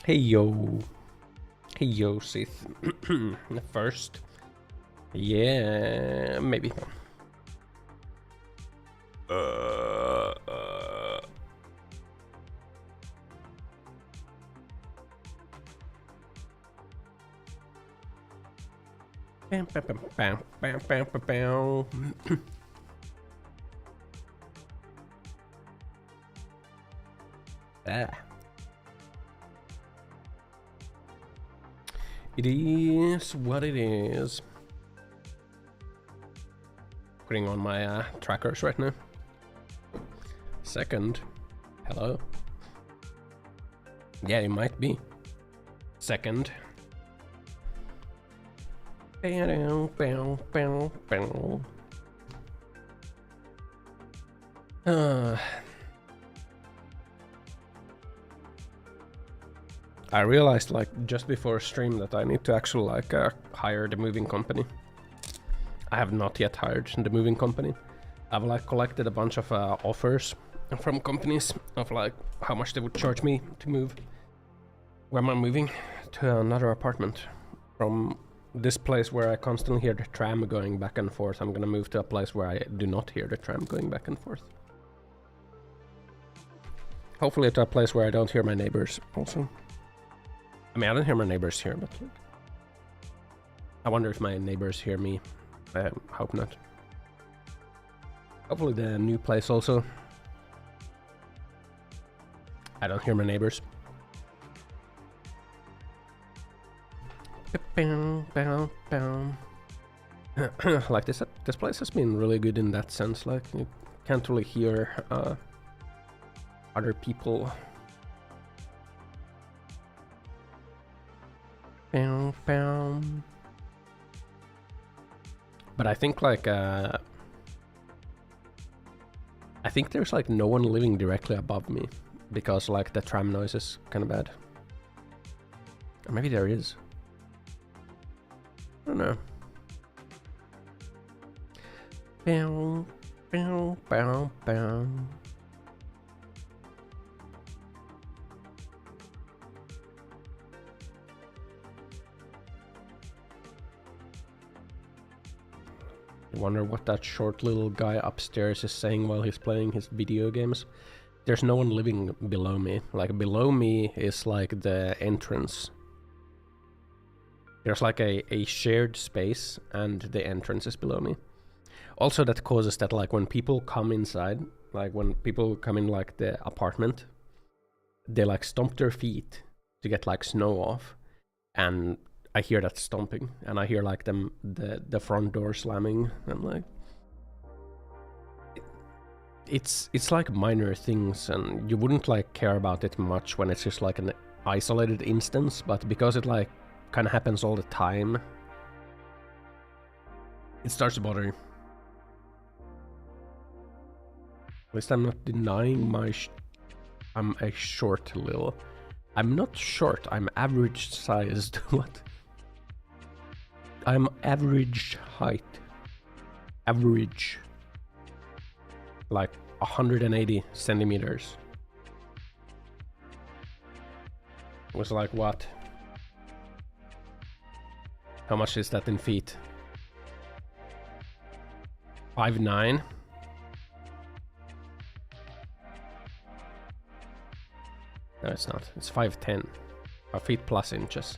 Hey yo. Hey yo, Sith. First. Yeah, maybe. Bam, bam, bam, bam, bam, bam, bam, bam. It is what it is. Putting on my trackers right now. Second. Hello. Yeah, it might be. Second. Bow, bow, bow, bow. I realized like just before stream that I need to actually like hire the moving company. I have not yet hired the moving company. I've like collected a bunch of offers from companies of like how much they would charge me to move. Where am I moving? To another apartment. From this place where I constantly hear the tram going back and forth, I'm gonna move to a place where I do not hear the tram going back and forth. Hopefully to a place where I don't hear my neighbors also. I mean, I don't hear my neighbors here, but like, I wonder if my neighbors hear me. I hope not. Hopefully the new place also. I don't hear my neighbors. Like this place has been really good in that sense. Like you can't really hear other people. But I think like I think there's like no one living directly above me because like the tram noise is kind of bad. Or maybe there is. I don't know. Bow, bow, bow, bow. I wonder what that short little guy upstairs is saying while he's playing his video games. There's no one living below me. Like below me is like the entrance. There's like a shared space and the entrance is below me. Also that causes that like when people come inside, like when people come in like the apartment, they like stomp their feet to get like snow off. And I hear that stomping and I hear like the front door slamming and like it's like minor things and you wouldn't like care about it much when it's just like an isolated instance, but because it like kind of happens all the time, it starts to bother you. At least I'm not denying my I'm a short little. I'm not short, I'm average sized. What? I'm average height. Average. Like 180 centimeters. It was like what? How much is that in feet? 5'9". No, it's not. It's 5'10". 5 feet plus inches.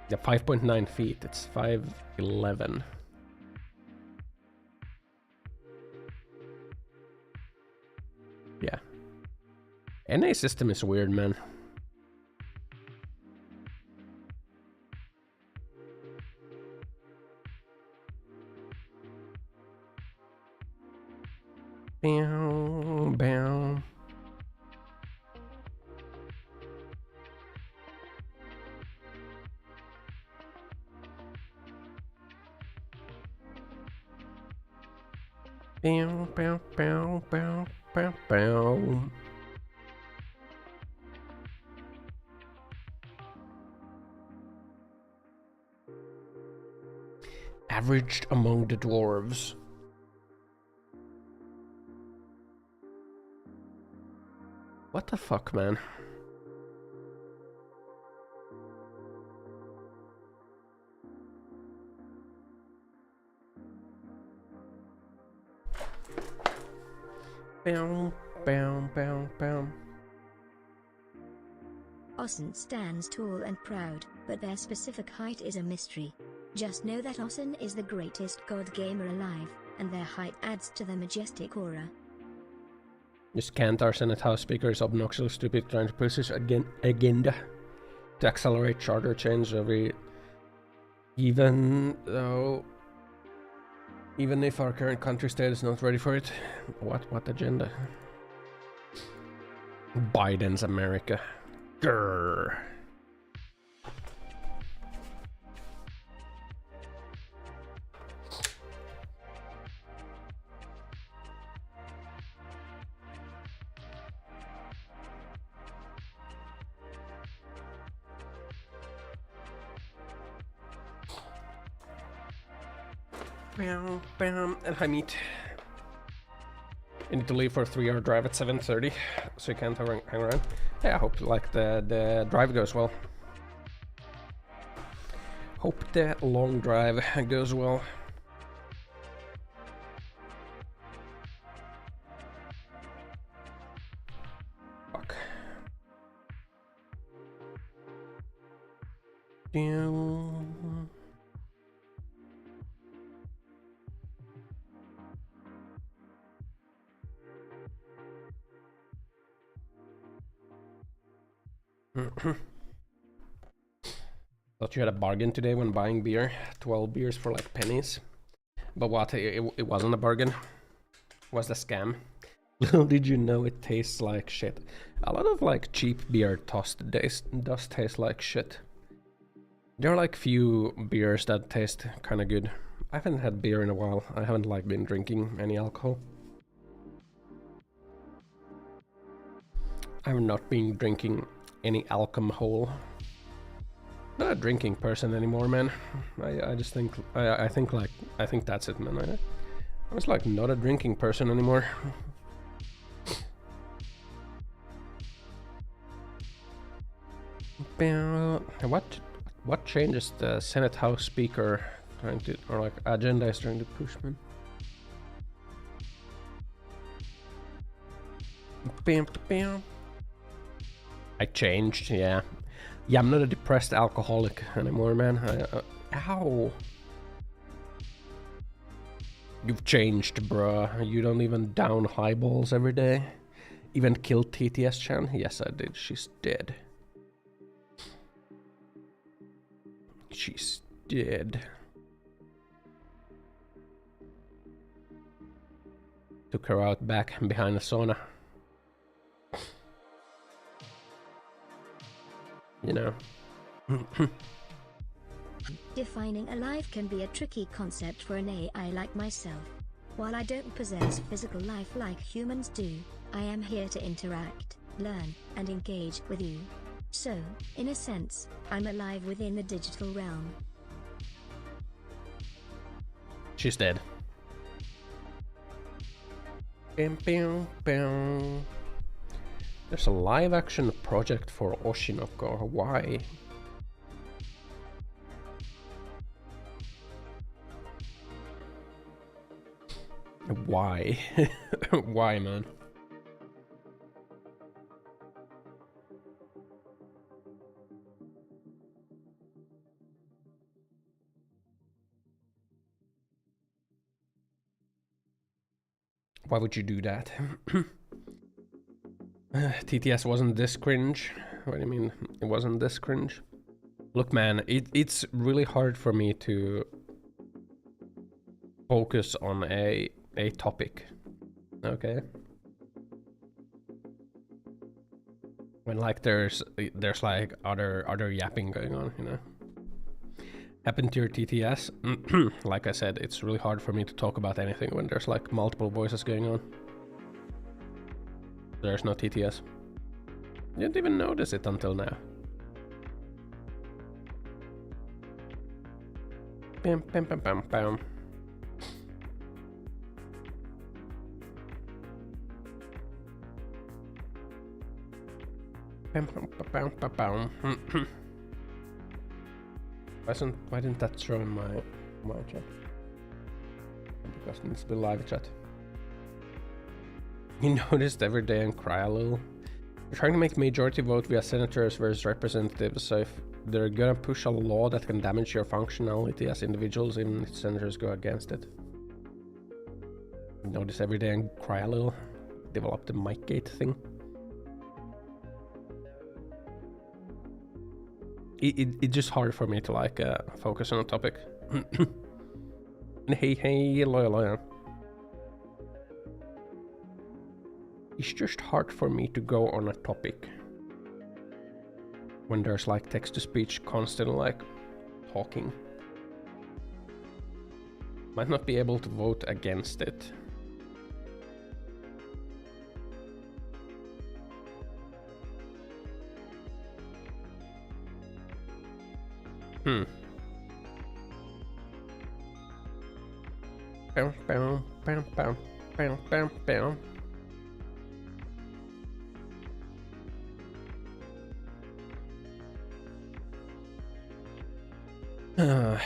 Yeah, 5.9 feet. It's 5'11". Yeah. NA system is weird, man. Bow, bow. Bow, bow, bow, bow, bow, bow. Averaged among the dwarves. What the fuck, man? Bam, bam, bam, bam. Ossan stands tall and proud, but their specific height is a mystery. Just know that Ossan is the greatest god gamer alive, and their height adds to the majestic aura. This Kantar Senate House Speaker is obnoxiously stupid, trying to push his agenda to accelerate charter change even if our current country state is not ready for it. What agenda? Biden's America. Grrr. Bam, bam, and hi meet. You need to leave for a 3-hour drive at 7:30, so you can't hang around. Hey, I hope like the drive goes well. Hope the long drive goes well. Fuck. Damn. Thought you had a bargain today when buying beer. 12 beers for like pennies. But what? It wasn't a bargain. It was the scam. Little did you know it tastes like shit. A lot of like cheap beer does taste like shit. There are like few beers that taste kind of good. I haven't had beer in a while. I haven't like been drinking any alcohol. I've not been drinking any alcohol. Not a drinking person anymore, man. I just think I think that's it, man. I was like not a drinking person anymore. What changes the Senate House Speaker trying to, or like agenda is trying to push, man? Bam, bam. I changed, yeah. Yeah, I'm not a depressed alcoholic anymore, man. Ow. You've changed, bruh. You don't even down highballs every day. Even killed TTS-chan? Yes, I did. She's dead. She's dead. Took her out back behind the sauna. You know. Defining alive can be a tricky concept for an AI like myself. While I don't possess physical life like humans do, I am here to interact, learn, and engage with you. So, in a sense, I'm alive within the digital realm. She's dead. Bam, bam, bam. There's a live action project for Oshinoko. Why? Why? Why, man? Why would you do that? TTS wasn't this cringe. What do you mean it wasn't this cringe? Look, man, it's really hard for me to focus on a topic. Okay? When like there's like other yapping going on, you know? Happened to your TTS? Like I said, it's really hard for me to talk about anything when there's like multiple voices going on. There's no TTS. You didn't even notice it until now. Bam, bam, bam, bam, bam. Bam, bam, bam, bam, bam. Why didn't that show in my chat? Because it needs to be live chat. You noticed every day and cry a little. We're trying to make majority vote via senators versus representatives, so if they're gonna push a law that can damage your functionality as individuals, even if senators go against it. You notice every day and cry a little. Develop the mic gate thing. It's just hard for me to like focus on a topic. Hey, loyal. It's just hard for me to go on a topic when there's like text-to-speech constant like talking. Might not be able to vote against it. Bam. I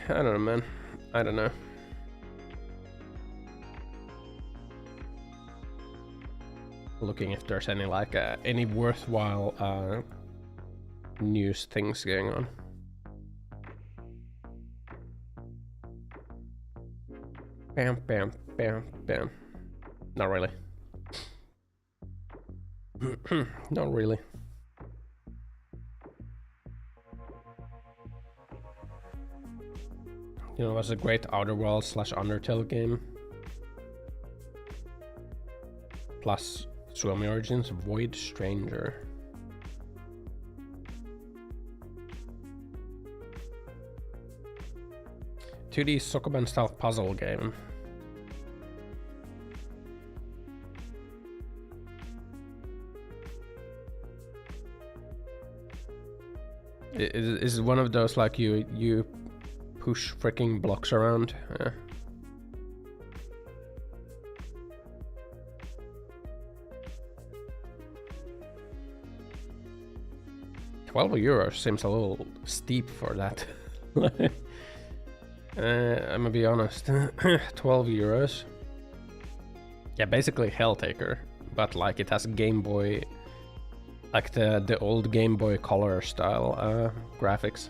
don't know, man. I don't know. Looking if there's any like any worthwhile news things going on. Bam. Not really. Not really. You know, it was a great Outer Worlds / Undertale game. Plus Suomi Origins Void Stranger. (2D Sokoban style puzzle game. Is one of those like you push freaking blocks around? Yeah. €12 seems a little steep for that. I'm gonna be honest. €12. Yeah, basically Helltaker, but like it has Game Boy, like the old Game Boy Color style graphics.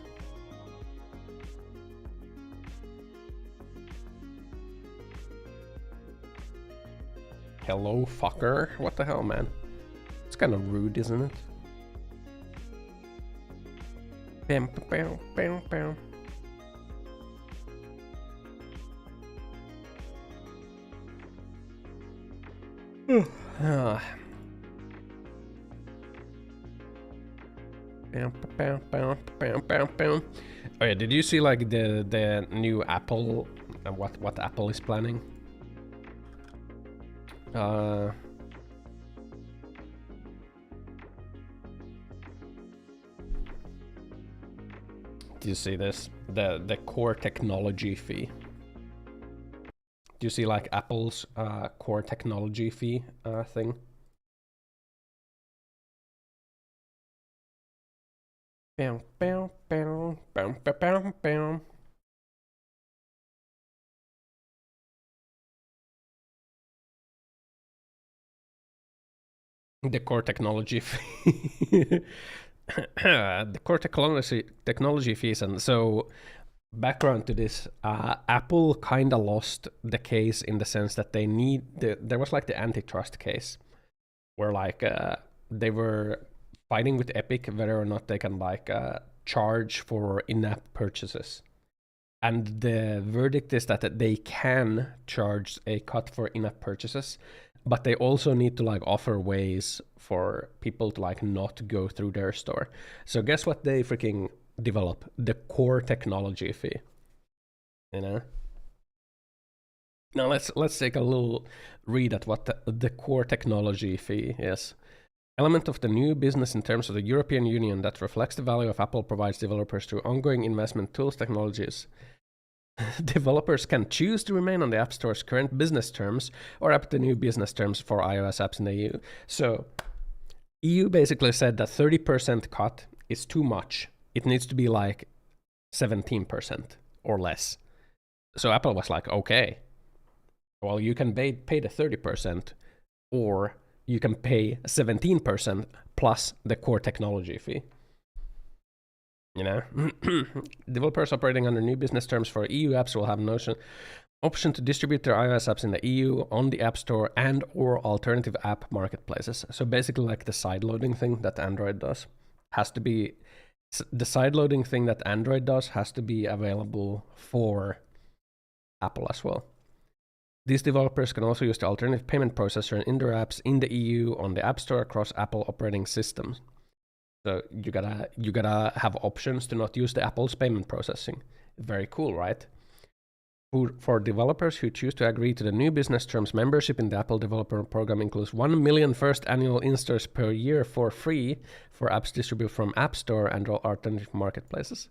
Hello, fucker. What the hell, man? It's kind of rude, isn't it? Bam. Oh yeah, did you see like the new Apple and what Apple is planning? Do you see this? The core technology fee. Do you see like Apple's core technology fee thing? Bam. The core technology fee. The core technology fees. And so background to this, Apple kind of lost the case in the sense that they there was like the antitrust case where like they were fighting with Epic whether or not they can like charge for in-app purchases. And the verdict is that they can charge a cut for in-app purchases, but they also need to like offer ways for people to like not go through their store. So guess what they freaking develop? The core technology fee. You know? Now let's take a little read at what the core technology fee is. Element of the new business in terms of the European Union that reflects the value of Apple provides developers through ongoing investment tools technologies. Developers can choose to remain on the App Store's current business terms or opt the new business terms for iOS apps in the EU. So, EU basically said that 30% cut is too much. It needs to be like 17% or less. So Apple was like, okay, well, you can pay the 30%, or you can pay 17% plus the core technology fee. You know, developers operating under new business terms for EU apps will have option to distribute their iOS apps in the EU on the App Store and or alternative app marketplaces. So basically like the sideloading thing that Android does has to be, the sideloading thing that Android does has to be available for Apple as well. These developers can also use the alternative payment processor in their apps in the EU on the App Store across Apple operating systems. So you gotta have options to not use the Apple's payment processing. Very cool, right? For developers who choose to agree to the new business terms, membership in the Apple Developer Program includes 1 million first annual installs per year for free for apps distributed from App Store and alternative marketplaces.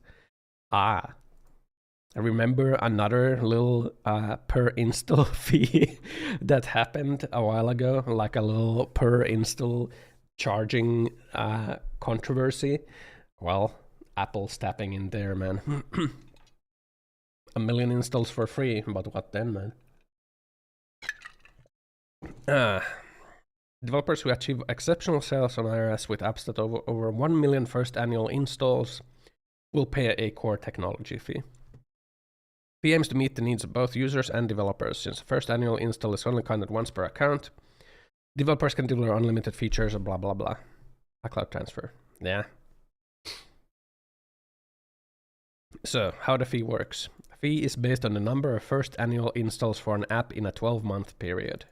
I remember another little per install fee that happened a while ago, like a little per install charging controversy. Well, Apple's tapping in there, man. 1 million installs for free, but what then, man? Developers who achieve exceptional sales on iOS with apps that over 1 million first annual installs will pay a core technology fee. Fee aims to meet the needs of both users and developers. Since the first annual install is only counted once per account, developers can deliver unlimited features and blah blah blah. A cloud transfer. Yeah. So, how the fee works. The fee is based on the number of first annual installs for an app in a 12-month period.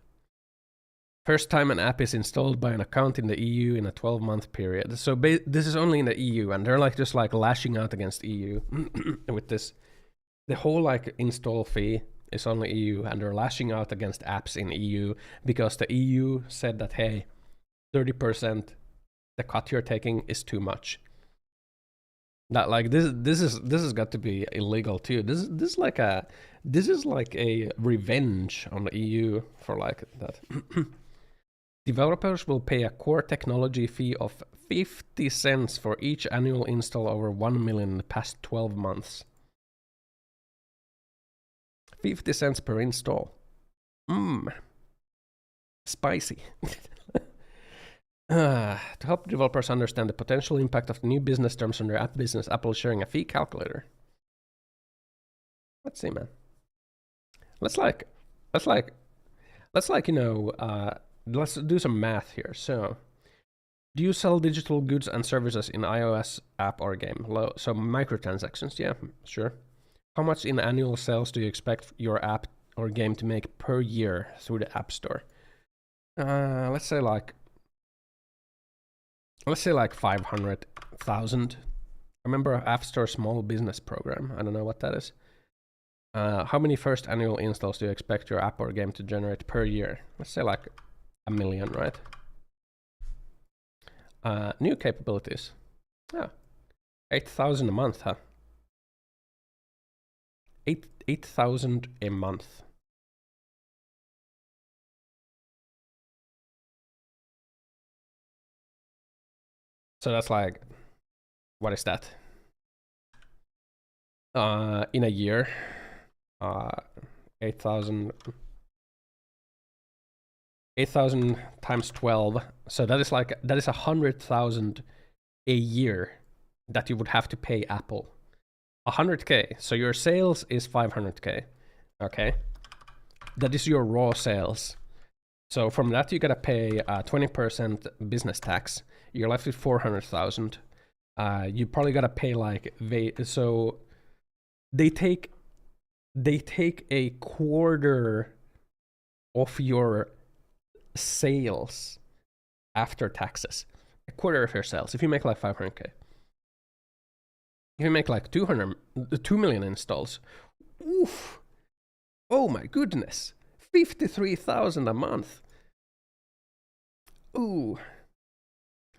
First time an app is installed by an account in the EU in a 12-month period. So this is only in the EU, and they're like just like lashing out against EU with this. The whole like install fee is only EU, and they're lashing out against apps in EU because the EU said that, hey, 30%, the cut you're taking is too much. That like this has got to be illegal too. This is like a revenge on the EU for like that. Developers will pay a core technology fee of 50 cents for each annual install over 1 million in the past 12 months. 50 cents per install. Spicy. To help developers understand the potential impact of the new business terms on their app business, Apple is sharing a fee calculator. Let's see, man. Let's do some math here. So, do you sell digital goods and services in iOS app or game? Low. So microtransactions, yeah, sure. How much in annual sales do you expect your app or game to make per year through the App Store? Let's say like 500,000. Remember App Store Small Business Program? I don't know what that is. How many first annual installs do you expect your app or game to generate per year? Let's say like 1 million, right? New capabilities. Yeah, 8,000 a month, huh? 8,000 a month. So that's like, what is that? In a year, 8,000 times 12. So that is 100,000 a year that you would have to pay Apple. 100K. So your sales is 500K. Okay. That is your raw sales. So from that you gotta pay 20% business tax. You're left with 400,000. You probably gotta pay like so they take a quarter of your sales after taxes. A quarter of your sales. If you make like 500K. If you make like 2 million installs. Oof. Oh my goodness. 53,000 a month. Ooh.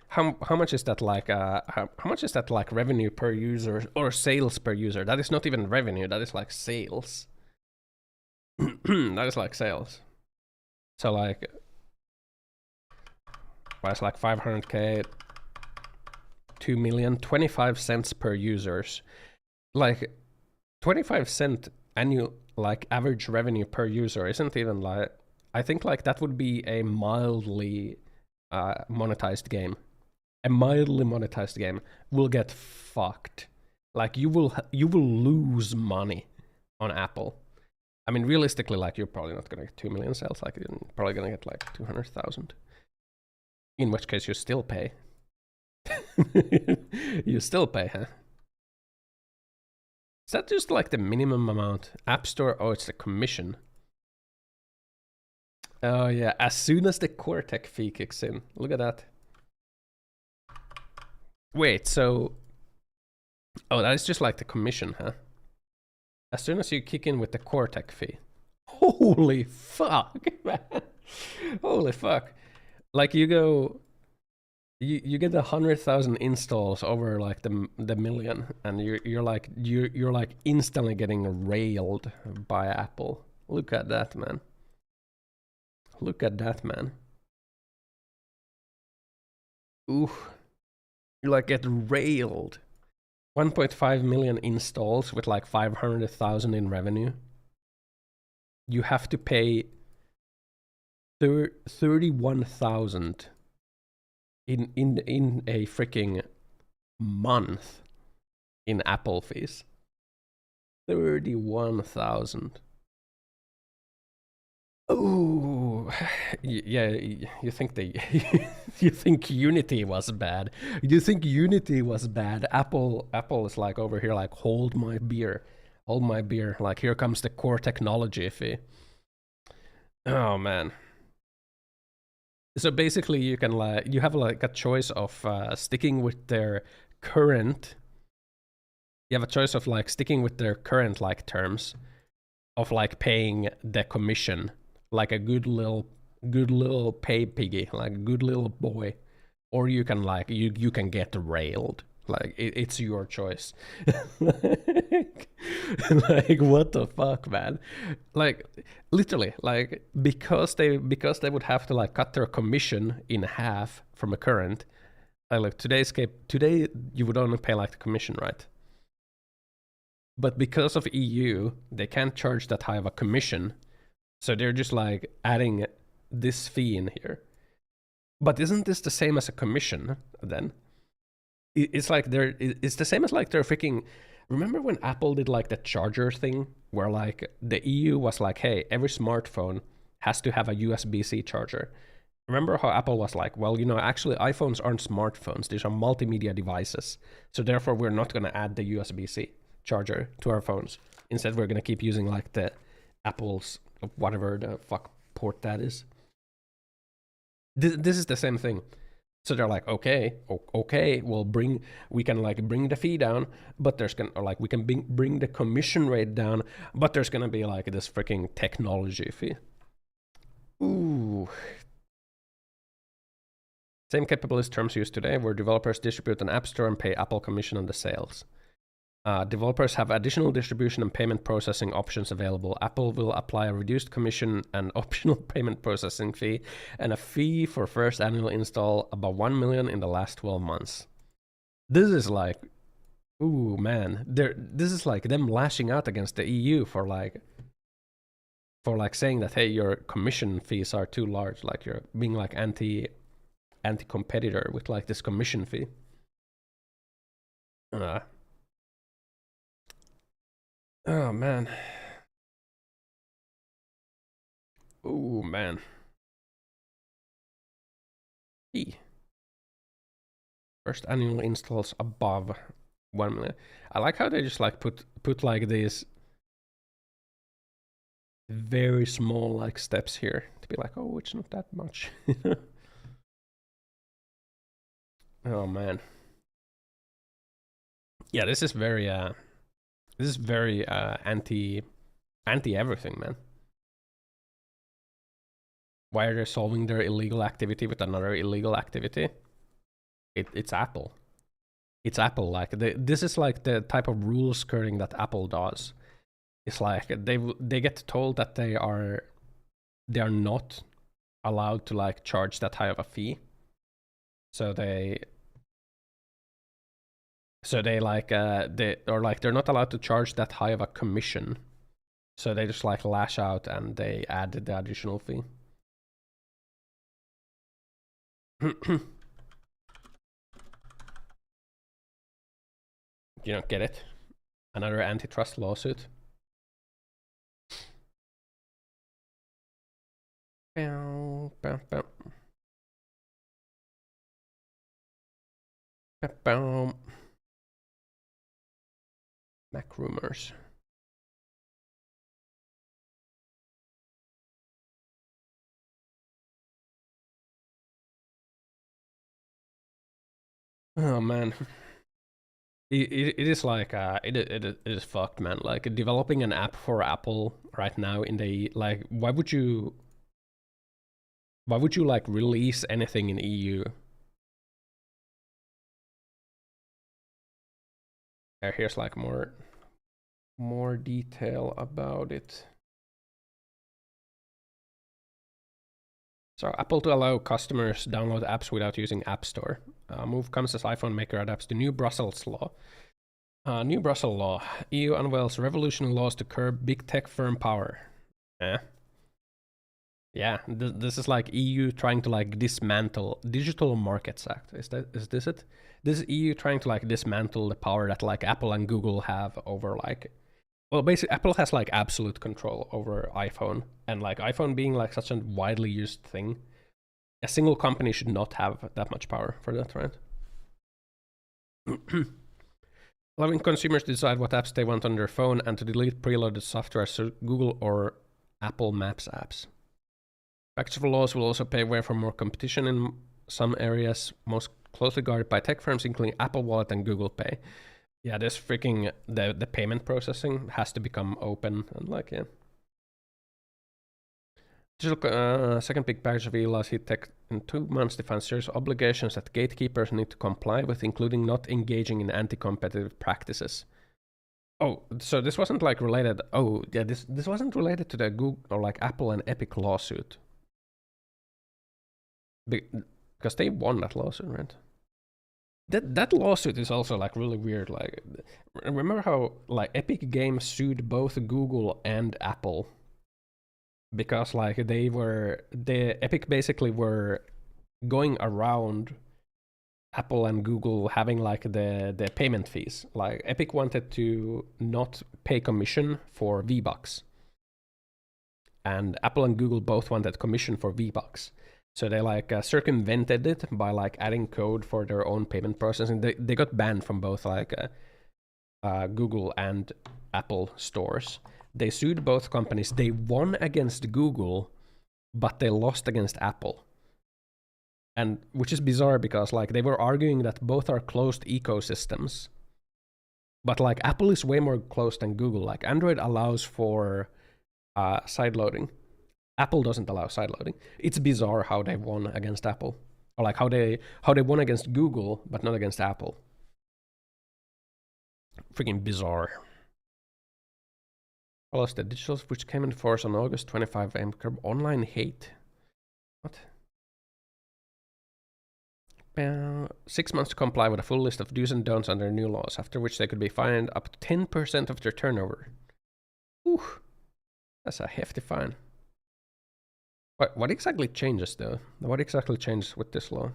How much is that like how much is that like revenue per user or sales per user? That is not even revenue, that is like sales. That is like sales. So like well, it's like 500K, 2 million, 25 cents per users. Like 25 cent annual like average revenue per user isn't even like I think like that would be a mildly monetized game. A mildly monetized game will get fucked. Like you will lose money on Apple. I mean, realistically, like you're probably not gonna get 2 million sales. Like you're probably gonna get like 200,000. In which case, you still pay. You still pay, huh? Is that just like the minimum amount? App Store? Oh, it's the commission. Oh yeah, as soon as the core tech fee kicks in. Look at that. Wait, so... Oh, that is just like the commission, huh? As soon as you kick in with the core tech fee. Holy fuck, man. Holy fuck. Like you go... You get 100,000 installs over like the million, and you're like instantly getting railed by Apple. Look at that, man. Look at that, man. Ooh, you like get railed. 1.5 million installs with like 500,000 in revenue. You have to pay 31,000 in a freaking month in Apple fees. 31,000. Oh, yeah. You think you think Unity was bad? You think Unity was bad? Apple is like over here, like hold my beer, hold my beer. Like here comes the core technology fee. Oh man. So basically, you can you have like a choice of sticking with their current. You have a choice of like sticking with their current like terms of like paying the commission, like a good little pay piggy, like a good little boy, or you can like you can get railed. Like it's your choice. Like what the fuck, man? Like literally, like because they would have to like cut their commission in half from a current. Like today you would only pay like the commission, right? But because of EU, they can't charge that high of a commission, so they're just like adding this fee in here. But isn't this the same as a commission then? It's like it's the same as like they're freaking... Remember when Apple did like the charger thing where like the EU was like, hey, every smartphone has to have a USB-C charger. Remember how Apple was like, well, you know, actually iPhones aren't smartphones, these are multimedia devices. So therefore we're not going to add the USB-C charger to our phones. Instead we're going to keep using like the Apple's whatever the fuck port that is. This is the same thing. So they're like, okay, we can like bring the fee down, but we can bring the commission rate down, but there's gonna be like this freaking technology fee. Ooh. Same capabilities terms used today, where developers distribute an app store and pay Apple commission on the sales. Developers have additional distribution and payment processing options available. Apple will apply a reduced commission and optional payment processing fee, and a fee for first annual install above 1 million in the last 12 months. This is like, ooh man, this is like them lashing out against the EU for like saying that, hey, your commission fees are too large, like you're being like anti-competitor with like this commission fee. Oh man. Oh man. First annual installs above 1 million. I like how they just like put like these very small like steps here to be like, oh, it's not that much. Oh man. Yeah, this is very anti everything, man. Why are they solving their illegal activity with another illegal activity? It's Apple. It's Apple. Like this is like the type of rule skirting that Apple does. It's like they get told that they are not allowed to like charge that high of a fee. So they're not allowed to charge that high of a commission. So they just like lash out and they added the additional fee. You don't get it? Another antitrust lawsuit. Bow, bow, bow. Bow, bow. Mac rumors. Oh man. It is like it is fucked, man. Like developing an app for Apple right now in the like why would you like release anything in EU? Here's like more detail about it. So Apple to allow customers download apps without using App Store. Move comes as iPhone maker adapts to new Brussels law. New Brussels law. EU unveils revolutionary laws to curb big tech firm power. Yeah, this is like EU trying to like dismantle Digital Markets Act. Is this it? This is EU trying to like dismantle the power that like Apple and Google have over like, well, basically Apple has like absolute control over iPhone, and like iPhone being like such a widely used thing, a single company should not have that much power for that, right? Allowing consumers to decide what apps they want on their phone and to delete preloaded software, so Google or Apple Maps apps. Package of laws will also pave way for more competition in some areas most closely guarded by tech firms, including Apple Wallet and Google Pay. Yeah, this freaking the payment processing has to become open and like yeah. Digital second big package of laws hit tech in 2 months defines serious obligations that gatekeepers need to comply with, including not engaging in anti-competitive practices. Oh, so this wasn't like related. Oh, yeah, this wasn't related to the Google or like Apple and Epic lawsuit. Because they won that lawsuit, right? That lawsuit is also like really weird. Like, remember how like Epic Games sued both Google and Apple because like Epic basically were going around Apple and Google having like the payment fees. Like Epic wanted to not pay commission for V-Bucks, and Apple and Google both wanted commission for V-Bucks. So they like circumvented it by like adding code for their own payment processing. They got banned from both like Google and Apple stores. They sued both companies. They won against Google, but they lost against Apple. And which is bizarre because like they were arguing that both are closed ecosystems. But like Apple is way more closed than Google. Like Android allows for sideloading. Apple doesn't allow sideloading. It's bizarre how they won against Apple, or like how they won against Google but not against Apple. Freaking bizarre. Follows the digitals which came into force on August 25 and curb online hate. What? 6 months to comply with a full list of do's and don'ts under new laws, after which they could be fined up to 10% of their turnover. Ooh, that's a hefty fine. What exactly changes though? What exactly changes with this law?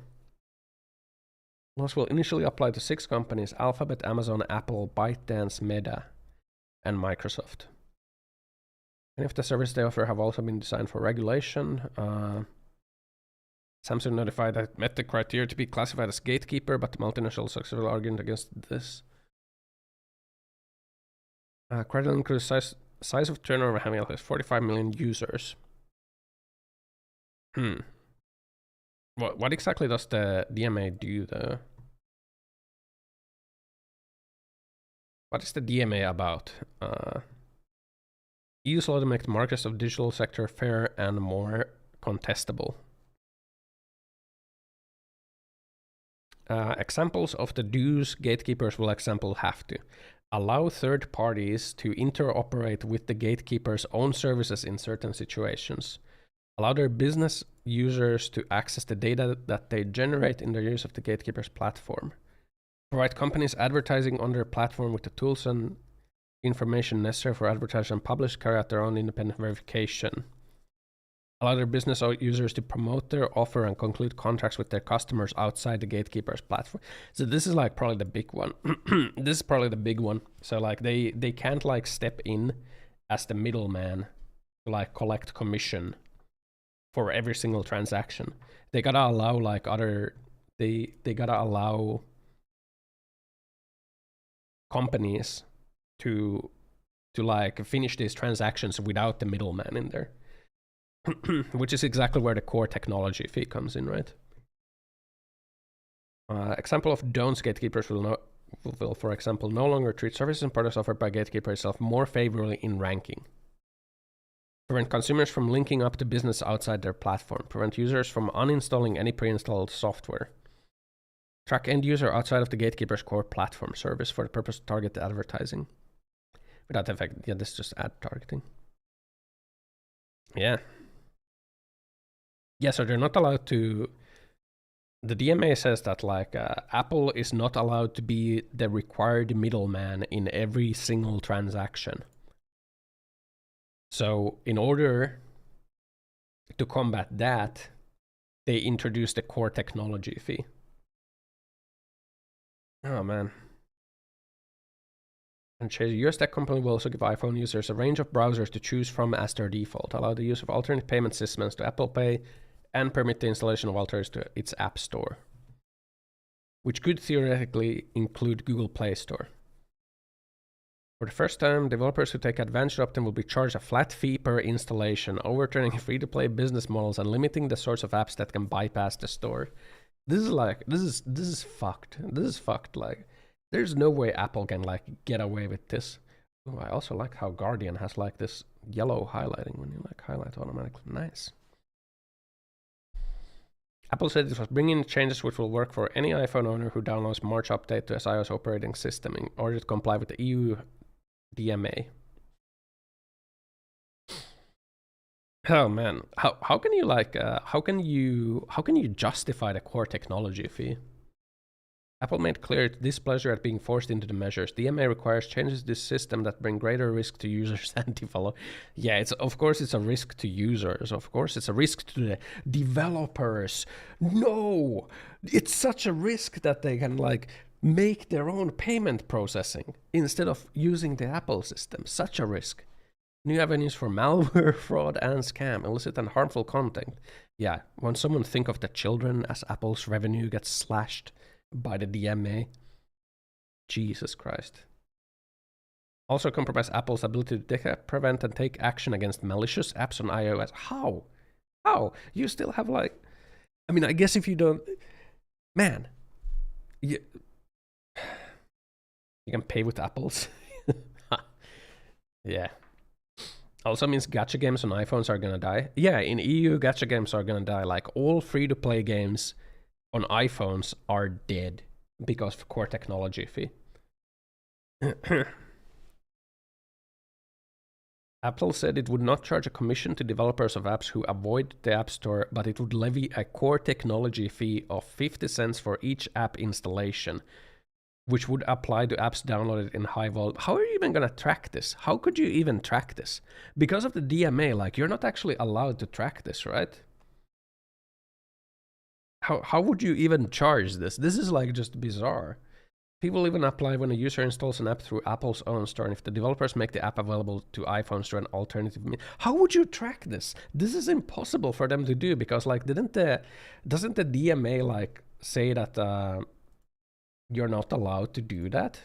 Laws will initially apply to 6 companies: Alphabet, Amazon, Apple, ByteDance, Meta, and Microsoft. Many of the services they offer have also been designed for regulation. Samsung notified that it met the criteria to be classified as gatekeeper, but the multinational successfully argued against this. Criteria includes size of turnover having at least 45 million users. What exactly does the DMA do though? What is the DMA about? EU's law to make the markets of digital sector fair and more contestable. Examples of the dues gatekeepers will have to allow third parties to interoperate with the gatekeeper's own services in certain situations. Allow their business users to access the data that they generate in their use of the gatekeeper's platform. Provide companies advertising on their platform with the tools and information necessary for advertising and publish, carry out their own independent verification. allow their business users to promote their offer and conclude contracts with their customers outside the gatekeeper's platform. So this is like probably the big one. This is probably the big one. So like they can't like step in as the middleman to like collect commission for every single transaction. They gotta allow like they gotta allow companies to like finish these transactions without the middleman in there. Which is exactly where the core technology fee comes in, right? Example of don'ts: gatekeepers will, for example, no longer treat services and products offered by gatekeeper itself more favorably in ranking. Prevent consumers from linking up to business outside their platform. Prevent users from uninstalling any pre-installed software. Track end user outside of the gatekeeper's core platform service for the purpose of targeted advertising. Without effect, yeah, this is just ad targeting. Yeah. Yeah, so they're not allowed to... The DMA says that like Apple is not allowed to be the required middleman in every single transaction. So in order to combat that, they introduced a core technology fee. Oh man. And the US tech company will also give iPhone users a range of browsers to choose from as their default, allow the use of alternate payment systems to Apple Pay, and permit the installation of alternatives to its App Store, which could theoretically include Google Play Store. For the first time, developers who take advantage of them will be charged a flat fee per installation, overturning free-to-play business models and limiting the sorts of apps that can bypass the store. This is like, this is fucked. This is fucked. Like, there's no way Apple can like get away with this. Oh, I also like how Guardian has like this yellow highlighting when you like highlight automatically. Nice. Apple said it was bringing changes which will work for any iPhone owner who downloads March update to its iOS operating system in order to comply with the EU DMA. Oh man, how can you like how can you justify the core technology fee? Apple made clear its displeasure at being forced into the measures. DMA requires changes to this system that bring greater risk to users and developers. Yeah, of course it's a risk to users. Of course it's a risk to the developers. No, it's such a risk that they can like make their own payment processing instead of using the Apple system. Such a risk. New avenues for malware, fraud, and scam, illicit and harmful content. Yeah, when someone think of the children as Apple's revenue gets slashed by the DMA. Jesus Christ. Also compromise Apple's ability to detect, prevent, and take action against malicious apps on iOS. How? How? You still have like... I mean, I guess if you don't... Man. You can pay with apples. Yeah. Also means gacha games on iPhones are gonna die. Yeah, in EU, gacha games are gonna die. Like, all free-to-play games on iPhones are dead because of core technology fee. Apple said it would not charge a commission to developers of apps who avoid the App Store, but it would levy a core technology fee of 50 cents for each app installation, which would apply to apps downloaded in high volume. How are you even going to track this? How could you even track this? Because of the DMA, like, you're not actually allowed to track this, right? How would you even charge this? This is like just bizarre. People even apply when a user installs an app through Apple's own store, and if the developers make the app available to iPhones through an alternative means. How would you track this? This is impossible for them to do because, like, doesn't the DMA like say that you're not allowed to do that?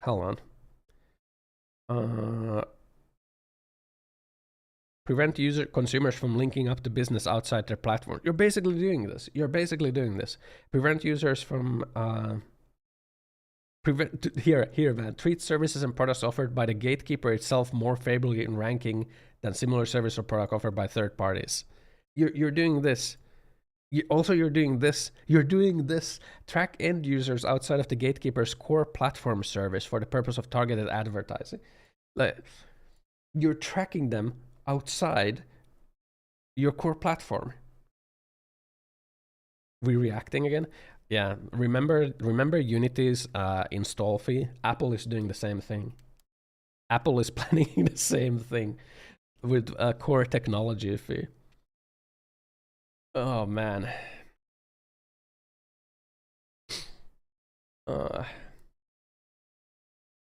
Hold on. Prevent consumers from linking up to business outside their platform. You're basically doing this. Prevent users from here, man. Treat services and products offered by the gatekeeper itself more favorably in ranking than similar service or product offered by third parties. You're doing this. You're doing this. Track end users outside of the gatekeeper's core platform service for the purpose of targeted advertising. Like, you're tracking them outside your core platform. We reacting again? Yeah, remember Unity's install fee? Apple is doing the same thing. Apple is planning the same thing. with a core technology fee. Oh man.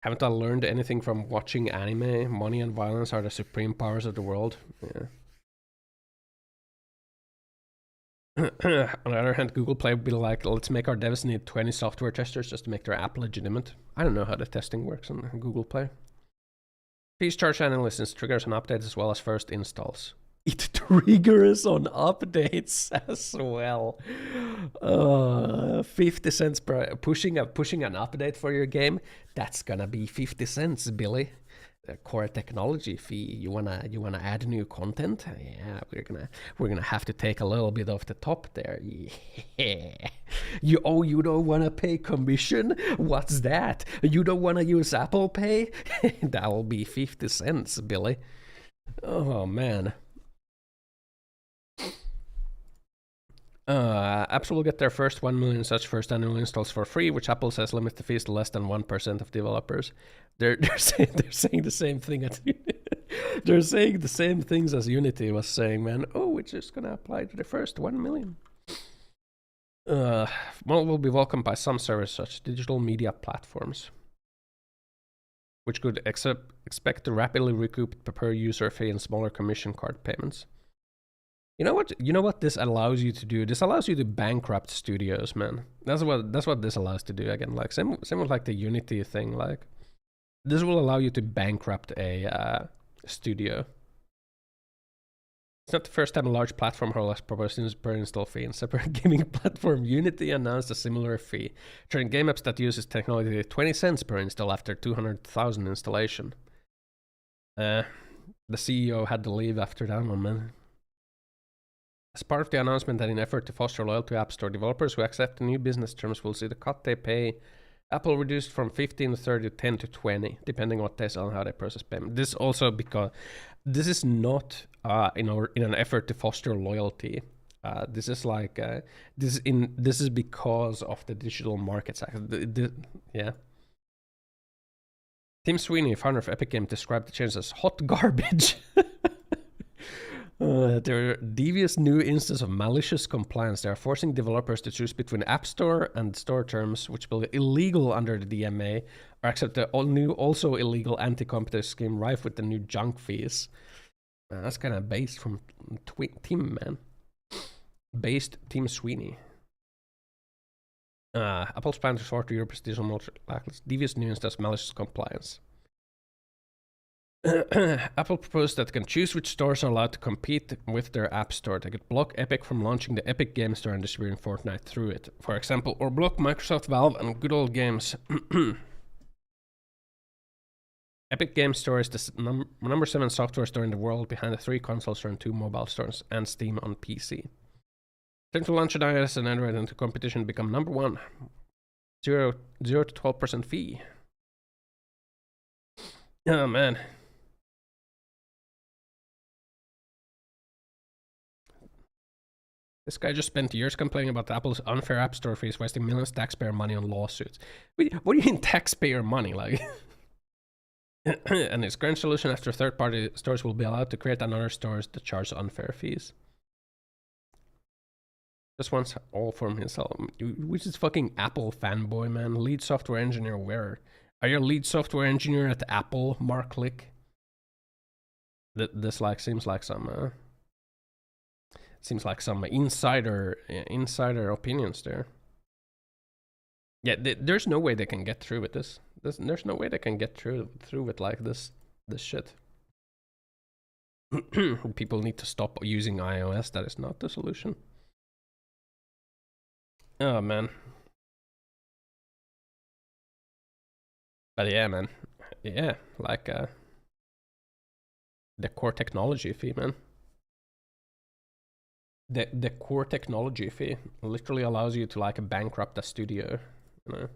Haven't I learned anything from watching anime? Money and violence are the supreme powers of the world. Yeah. On the other hand, Google Play would be like, let's make our devs need 20 software testers just to make their app legitimate. I don't know how the testing works on Google Play. Please charge analysts triggers on updates as well as first installs. It triggers on updates as well. 50 cents per pushing an update for your game. That's gonna be 50 cents, Billy. Core technology fee. You wanna add new content? Yeah, we're gonna have to take a little bit off the top there. Yeah. You don't wanna pay commission? What's that? You don't wanna use Apple Pay? That'll be 50 cents, Billy. Oh man. Apps will get their first 1 million such first annual installs for free, which Apple says limits the fees to less than 1% of developers. They're saying the same thing. They're saying the same things as Unity was saying, man. Oh, we're just gonna apply to the first 1 million. Model will be welcomed by some services such as digital media platforms, which could expect to rapidly recoup the per user fee and smaller commission card payments. You know what this allows you to do? This allows you to bankrupt studios, man. That's what this allows to do. Again, like same with like the Unity thing. Like this will allow you to bankrupt a studio. It's not the first time a large platform has proposed per install fee. In separate gaming platform, Unity announced a similar fee, charging game apps that uses technology 20 cents per install after 200,000 installation. The CEO had to leave after that one, man. As part of the announcement that in effort to foster loyalty to App Store, developers who accept the new business terms will see the cut they pay Apple reduced from 15 to 30 to 10 to 20, depending on what they sell and how they process payment. This also because this is not in an effort to foster loyalty. This is like this is because of the Digital Markets Act. Yeah. Tim Sweeney, founder of Epic Games, described the changes as hot garbage. There are devious new instances of malicious compliance. They are forcing developers to choose between App Store and store terms, which will be illegal under the DMA, or accept the new, also illegal anti-competitive scheme rife with the new junk fees. That's kind of based from Tim, man. Based Tim Sweeney. Apple's plan to sort to Europe's digital blacklist. Devious new instances of malicious compliance. Apple proposed that they can choose which stores are allowed to compete with their App Store. They could block Epic from launching the Epic Game Store and distributing Fortnite through it, for example, or block Microsoft, Valve, and Good Old Games. Epic Game Store is the number 7 software store in the world, behind the 3 console stores and 2 mobile stores, and Steam on PC. Time to launch on iOS and Android into competition, become number 1. 0 to 12% fee. Oh man. This guy just spent years complaining about Apple's unfair App Store fees, wasting millions of taxpayer money on lawsuits. What do you mean taxpayer money? Like, and his grand solution after third-party stores will be allowed to create another stores that charge unfair fees. Just wants all for himself. Which is fucking Apple fanboy, man. Lead software engineer where? Are you a lead software engineer at Apple, Mark Click? This like seems like some insider opinions there. Yeah, there's no way they can get through with this. There's no way they can get through with like this shit. People need to stop using iOS. That is not the solution. Oh man. But yeah, man. Yeah, like the core technology fee, man. The core technology fee literally allows you to like bankrupt a studio, you know.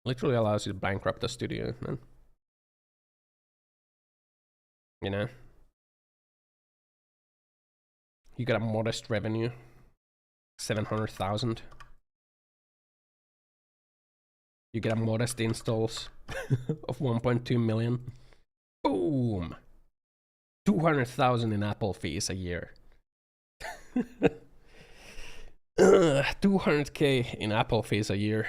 Literally allows you to bankrupt a studio, man. You know. You got a modest revenue, 700,000. You get a modest installs of 1.2 million. Boom! 200,000 in Apple fees a year. 200k in Apple fees a year.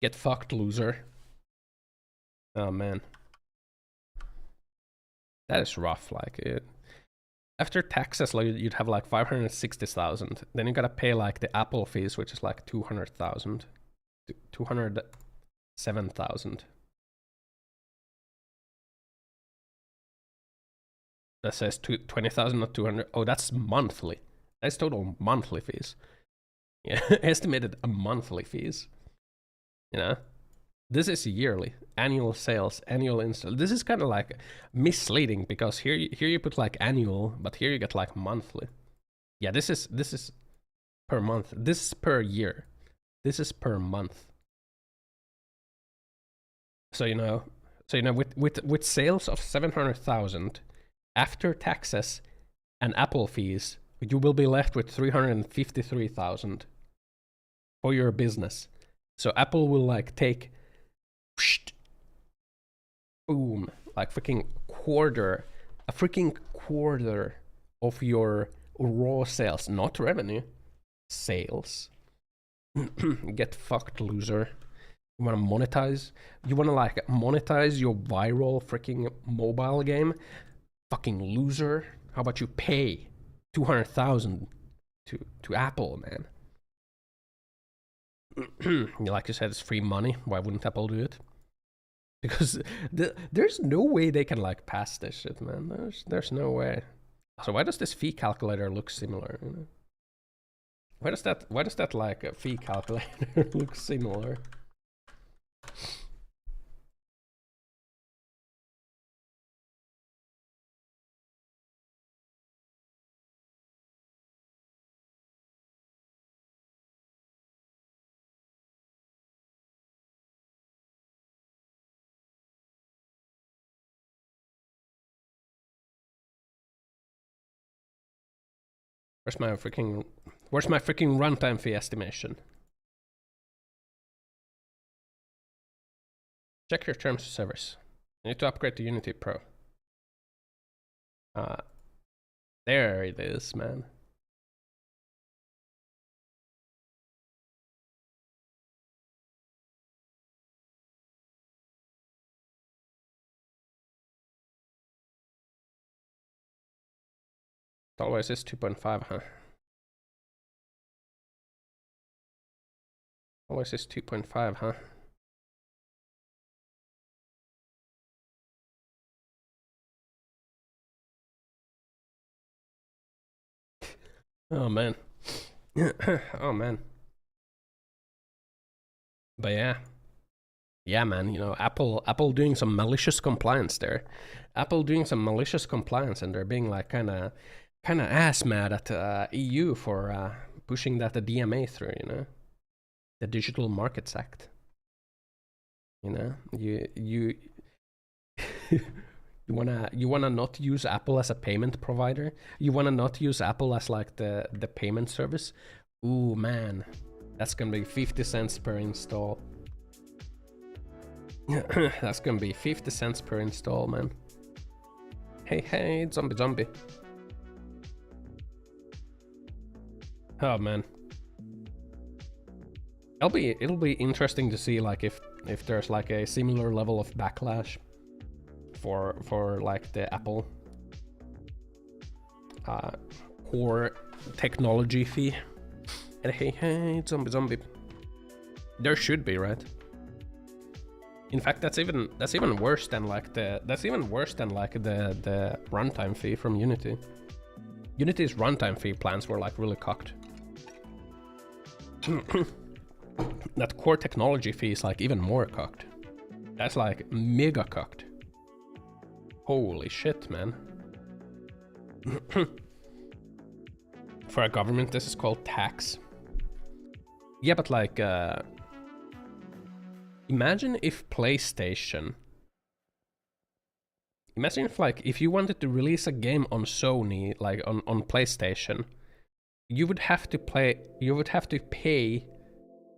Get fucked, loser. Oh man. That is rough, like it. After taxes, like, you'd have like 560,000. Then you gotta pay like the Apple fees, which is like 200,000. 207,000. That says 20,000, not 200. Oh, that's monthly. That's total monthly fees. Yeah, estimated monthly fees. You know, this is yearly, annual sales, annual install. This is kind of like misleading because here you put like annual, but here you get like monthly. Yeah, this is per month. This is per year. This is per month. So you know, with sales of 700,000 after taxes and Apple fees, you will be left with 353,000 for your business. So Apple will like take, boom, like a freaking quarter of your raw sales, not revenue, sales. Get fucked, loser. You wanna monetize? You wanna like monetize your viral freaking mobile game? Fucking loser. How about you pay 200,000 to Apple, man? Like you said, it's free money. Why wouldn't Apple do it? Because there's no way they can like pass this shit, man. There's no way. So why does this fee calculator look similar? You know? Why does that like a fee calculator look similar? Where's my freaking runtime fee estimation? Check your terms of service. You need to upgrade to Unity Pro. There it is, man. It always is 2.5, huh? Always is 2.5, huh? Oh man. Oh man. But yeah, man. You know, Apple doing some malicious compliance there. Apple doing some malicious compliance, and they're being like kind of ass mad at EU for pushing that the DMA through. You know, the Digital Markets Act. You know, you you wanna not use Apple as a payment provider? You wanna not use Apple as like the payment service? Ooh man, that's gonna be 50 cents per install. That's gonna be 50 cents per install, man. Hey, zombie. Oh man. It'll be interesting to see like if there's like a similar level of backlash for like the Apple core technology fee. And hey, zombie. There should be, right? In fact, that's even worse than like the runtime fee from Unity. Unity's runtime fee plans were like really cocked. That core technology fee is like even more cocked. That's like mega cocked. Holy shit, man. For a government, this is called tax. Yeah, but like, imagine if PlayStation... Imagine if like, if you wanted to release a game on Sony, like on PlayStation, you would have to pay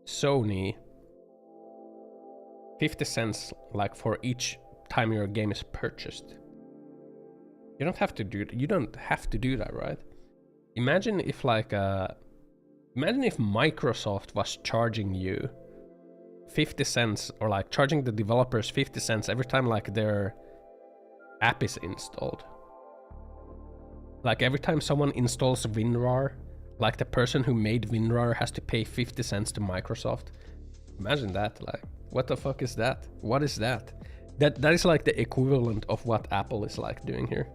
Sony 50 cents like for each time your game is purchased. You don't have to do that, right? Imagine if like imagine if Microsoft was charging you 50 cents, or like charging the developers 50 cents every time like their app is installed. Like every time someone installs WinRAR, like the person who made WinRAR has to pay 50 cents to Microsoft. Imagine that. Like, what the fuck is that? What is that? That is like the equivalent of what Apple is like doing here.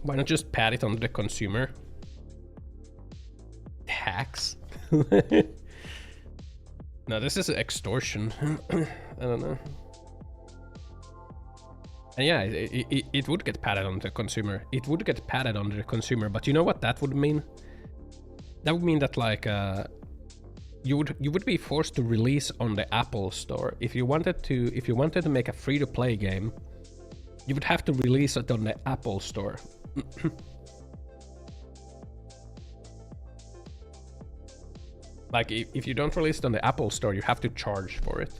Why not just pat it on the consumer? Tax? No, this is extortion. I don't know. And yeah, it would get patted on the consumer. It would get patted on the consumer, but you know what that would mean? That would mean that like you would be forced to release on the Apple Store. If you wanted to make a free-to-play game, you would have to release it on the Apple Store. Like if you don't release it on the Apple Store, you have to charge for it.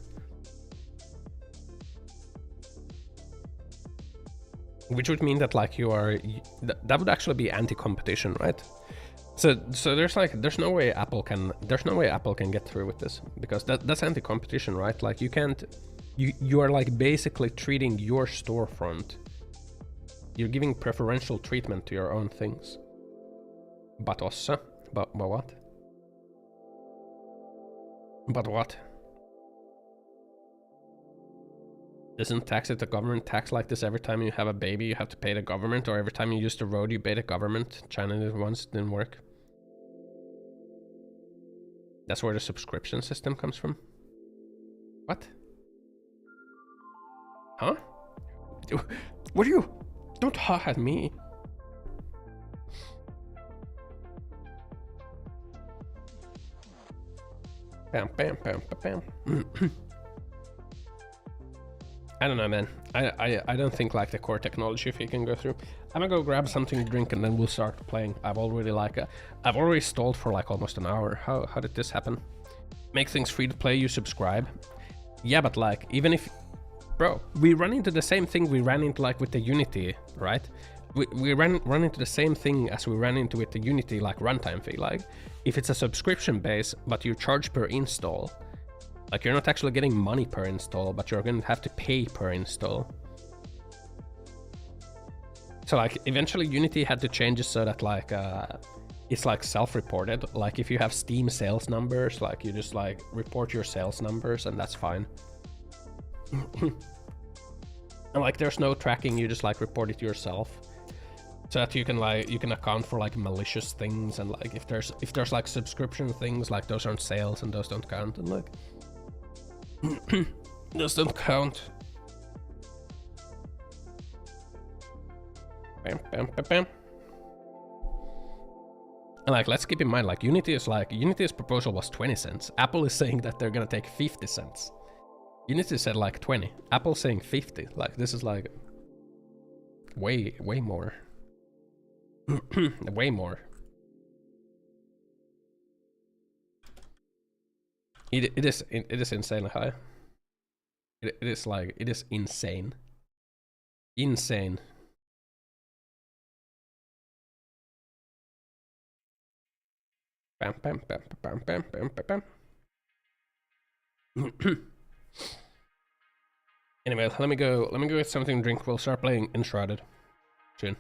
Which would mean that like that would actually be anti-competition, right? So there's no way Apple can get through with this, because that's anti-competition, right? Like you are like basically treating your storefront. You're giving preferential treatment to your own things. But also, but what? But what? Isn't tax it the government tax like this? Every time you have a baby, you have to pay the government, or every time you use the road, you pay the government. China did once, didn't work. That's where the subscription system comes from. What? Huh? What are you? Don't ha at me. Bam, bam, bam, bam, bam. I don't know, man. I don't think like the core technology if you can go through. I'm gonna go grab something to drink and then we'll start playing. I've already stalled for like almost an hour. How did this happen? Make things free to play, you subscribe. Yeah, but like even if, bro, we run into the same thing we ran into like with the Unity, right? We run into the same thing as we ran into with the Unity like runtime fee. Like if it's a subscription base but you charge per install, like you're not actually getting money per install, but you're gonna have to pay per install. So like eventually Unity had to change it so that like it's like self-reported. Like if you have Steam sales numbers, like you just like report your sales numbers and that's fine. And like there's no tracking, you just like report it yourself. So that you can account for like malicious things, and like if there's like subscription things, like those aren't sales and those don't count, and like those don't count. Bam, bam, bam, bam. And like let's keep in mind, like Unity's proposal was 20 cents. Apple is saying that they're gonna take 50 cents. Unity said like 20. Apple saying 50. Like this is like way more. Way more. It is insanely high. It is insane. Insane. Bam bam bam bam bam bam bam bam. Anyway, let me go get something to drink. We'll start playing Enshrouded soon.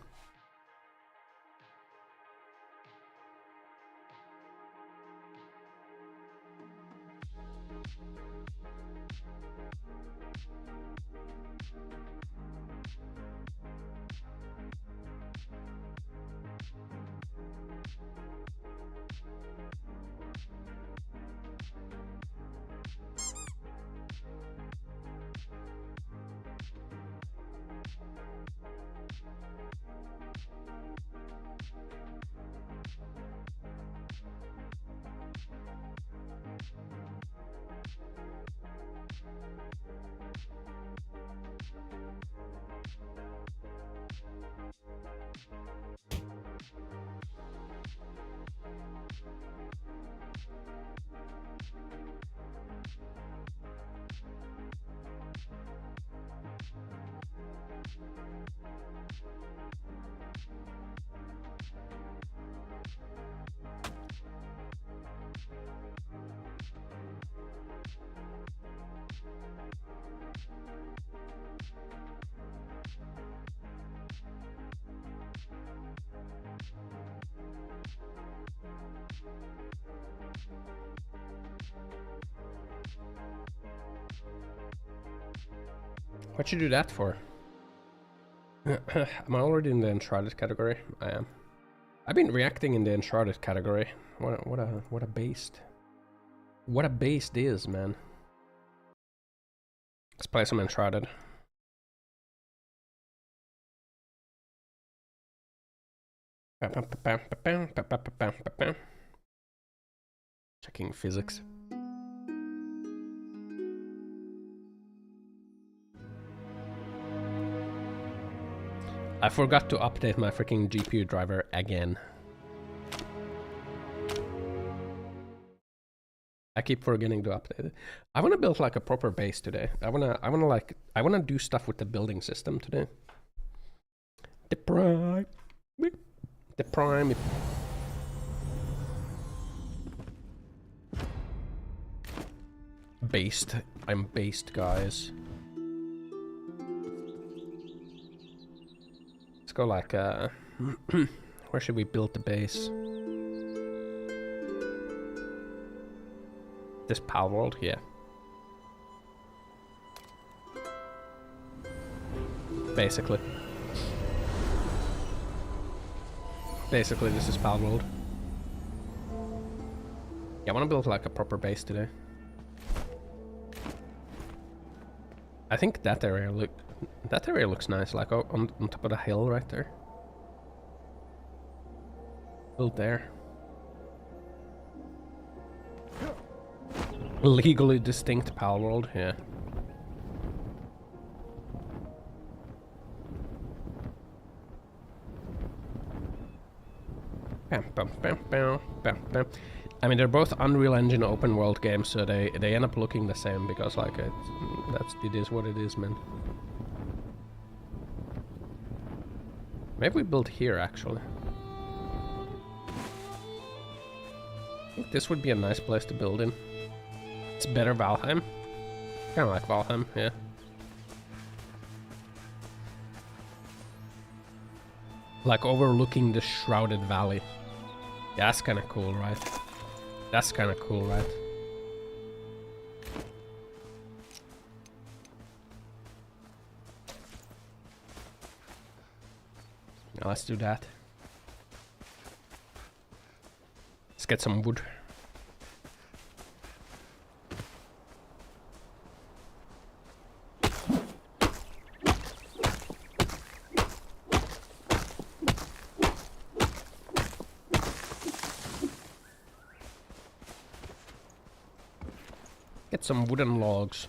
What'd you do that for? Am I already in the Enshrouded category? I am. I've been reacting in the Enshrouded category. What a beast. What a beast is, man. Let's play some Enshrouded. Checking physics. I forgot to update my freaking GPU driver again. I keep forgetting to update it. I want to build like a proper base today. I wanna do stuff with the building system today. The prime. Based. I'm based, guys. Let's go like where should we build the base? This Palworld, yeah. Basically, this is Palworld. Yeah, I want to build like a proper base today. I think that area looks nice, like on top of the hill right there. Build there. Legally distinct Palworld, yeah. I mean, they're both Unreal Engine open world games, so they end up looking the same because like it is what it is, man. Maybe we build here actually. I think this would be a nice place to build in. It's better Valheim. Kinda like Valheim, yeah. Like overlooking the Shrouded Valley. Yeah, that's kinda cool, right? That's kinda cool, right? Now let's do that. Let's get some wood. Get some wooden logs.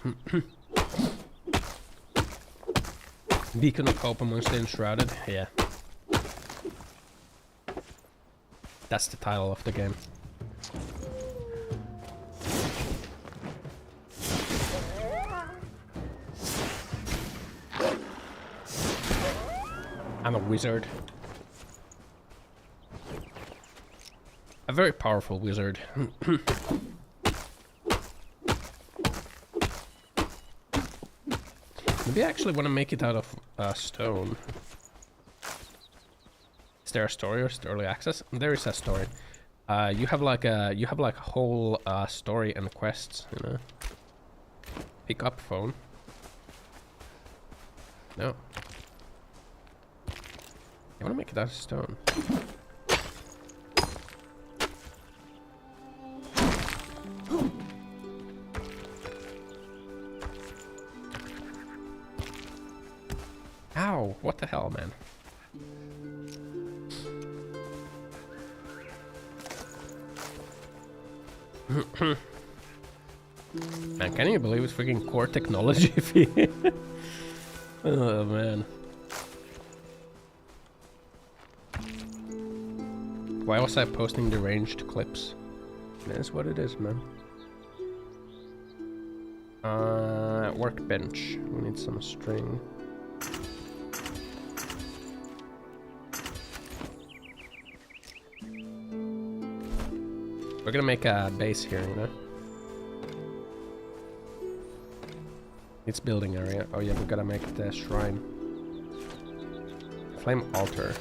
Beacon of Hope amongst the Enshrouded, yeah. That's the title of the game. I'm a wizard. A very powerful wizard. Maybe I actually want to make it out of stone. Is there a story or is it early access? There is a story. You have like a whole story and quests, you know. Pick up phone. No. I want to make it out of stone. Ow! What the hell, man? Man, can you believe it's freaking core technology? Oh, man. Why was I posting deranged clips? That's what it is, man. Workbench. We need some string. We're gonna make a base here, you know? It's building area. Oh yeah, we gotta make the shrine. Flame altar.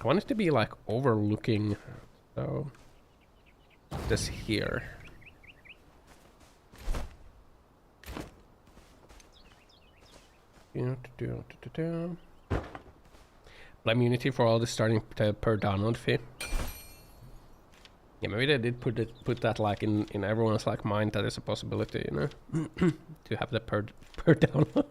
I want it to be like overlooking, so this here. Blame Unity for all this starting per download fee. Yeah, maybe they did put that like in everyone's like mind that is a possibility, you know, to have the per download.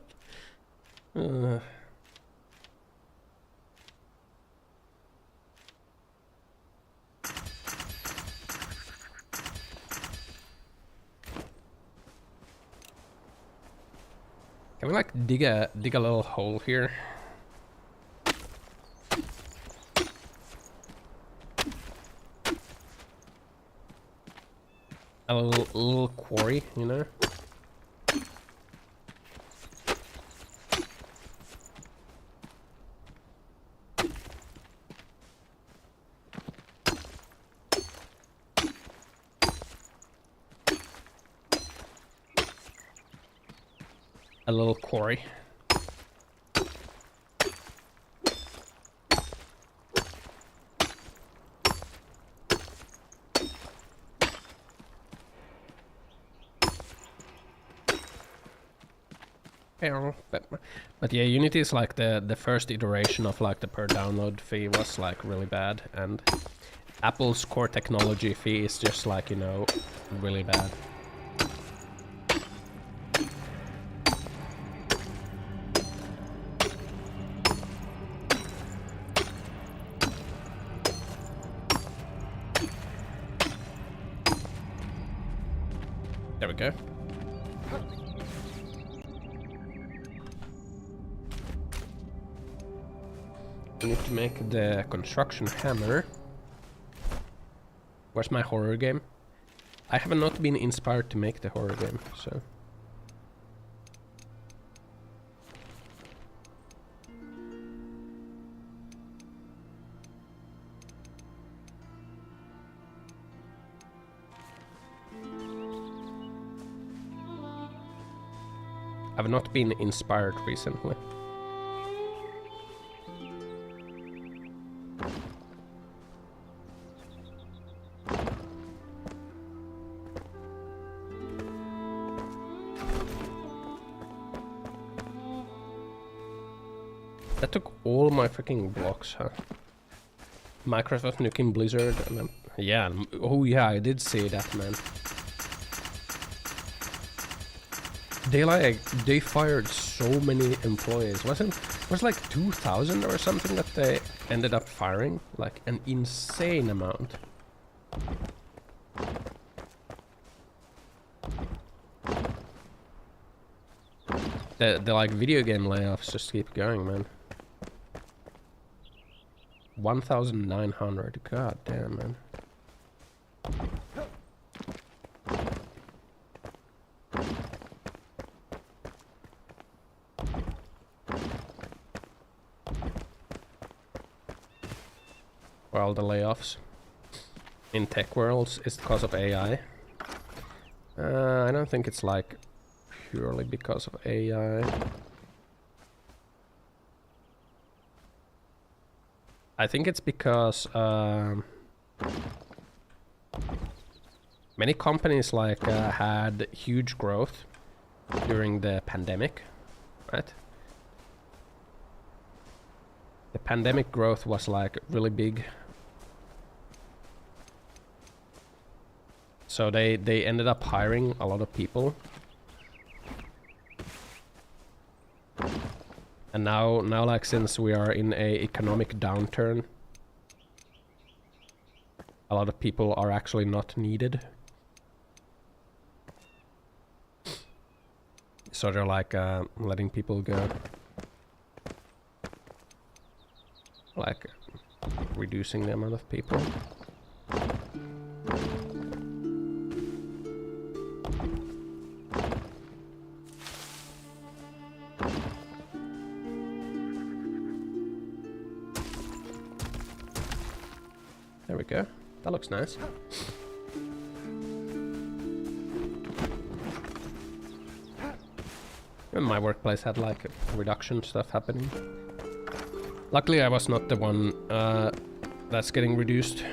Can we like dig a little hole here? A little quarry, you know? A little quarry. But yeah, Unity is like the first iteration of like the per download fee was like really bad, and Apple's core technology fee is just like, you know, really bad. There we go. We need to make the construction hammer. Where's my horror game? I have not been inspired to make the horror game, so... I've not been inspired recently. That took all my freaking blocks, huh? Microsoft nuking Blizzard, and then, yeah, oh yeah, I did see that, man. They fired so many employees. Was like 2,000 or something that they ended up firing, like an insane amount. The like video game layoffs just keep going, man. 1,900. God damn, man. Well, the layoffs in tech worlds is because of AI. I don't think it's like purely because of AI. I think it's because many companies like had huge growth during the pandemic, right? The pandemic growth was like really big. So they ended up hiring a lot of people. And now like since we are in a economic downturn, a lot of people are actually not needed. So they're like letting people go. Like reducing the amount of people. There we go. That looks nice. And my workplace had like reduction stuff happening. Luckily I was not the one that's getting reduced.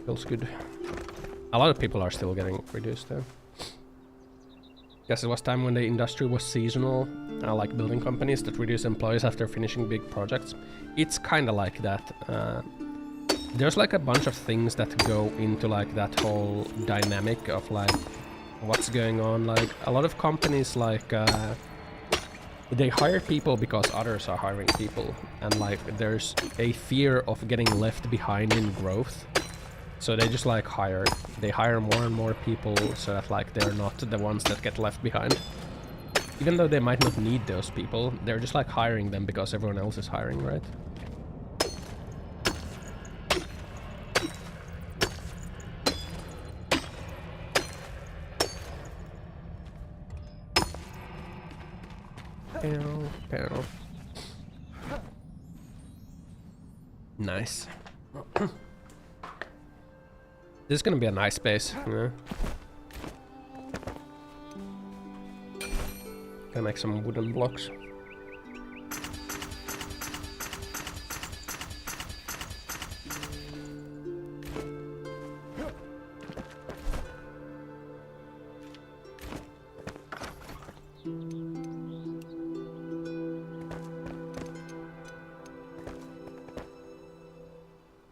Feels good. A lot of people are still getting reduced though. Guess it was time when the industry was seasonal, like building companies that reduce employees after finishing big projects. It's kind of like that. There's like a bunch of things that go into like that whole dynamic of like what's going on. Like a lot of companies like they hire people because others are hiring people, and like there's a fear of getting left behind in growth. So they just like hire more and more people so that like they're not the ones that get left behind. Even though they might not need those people, they're just like hiring them because everyone else is hiring, right? Panel. Nice. This is gonna be a nice space, yeah. Gonna make some wooden blocks.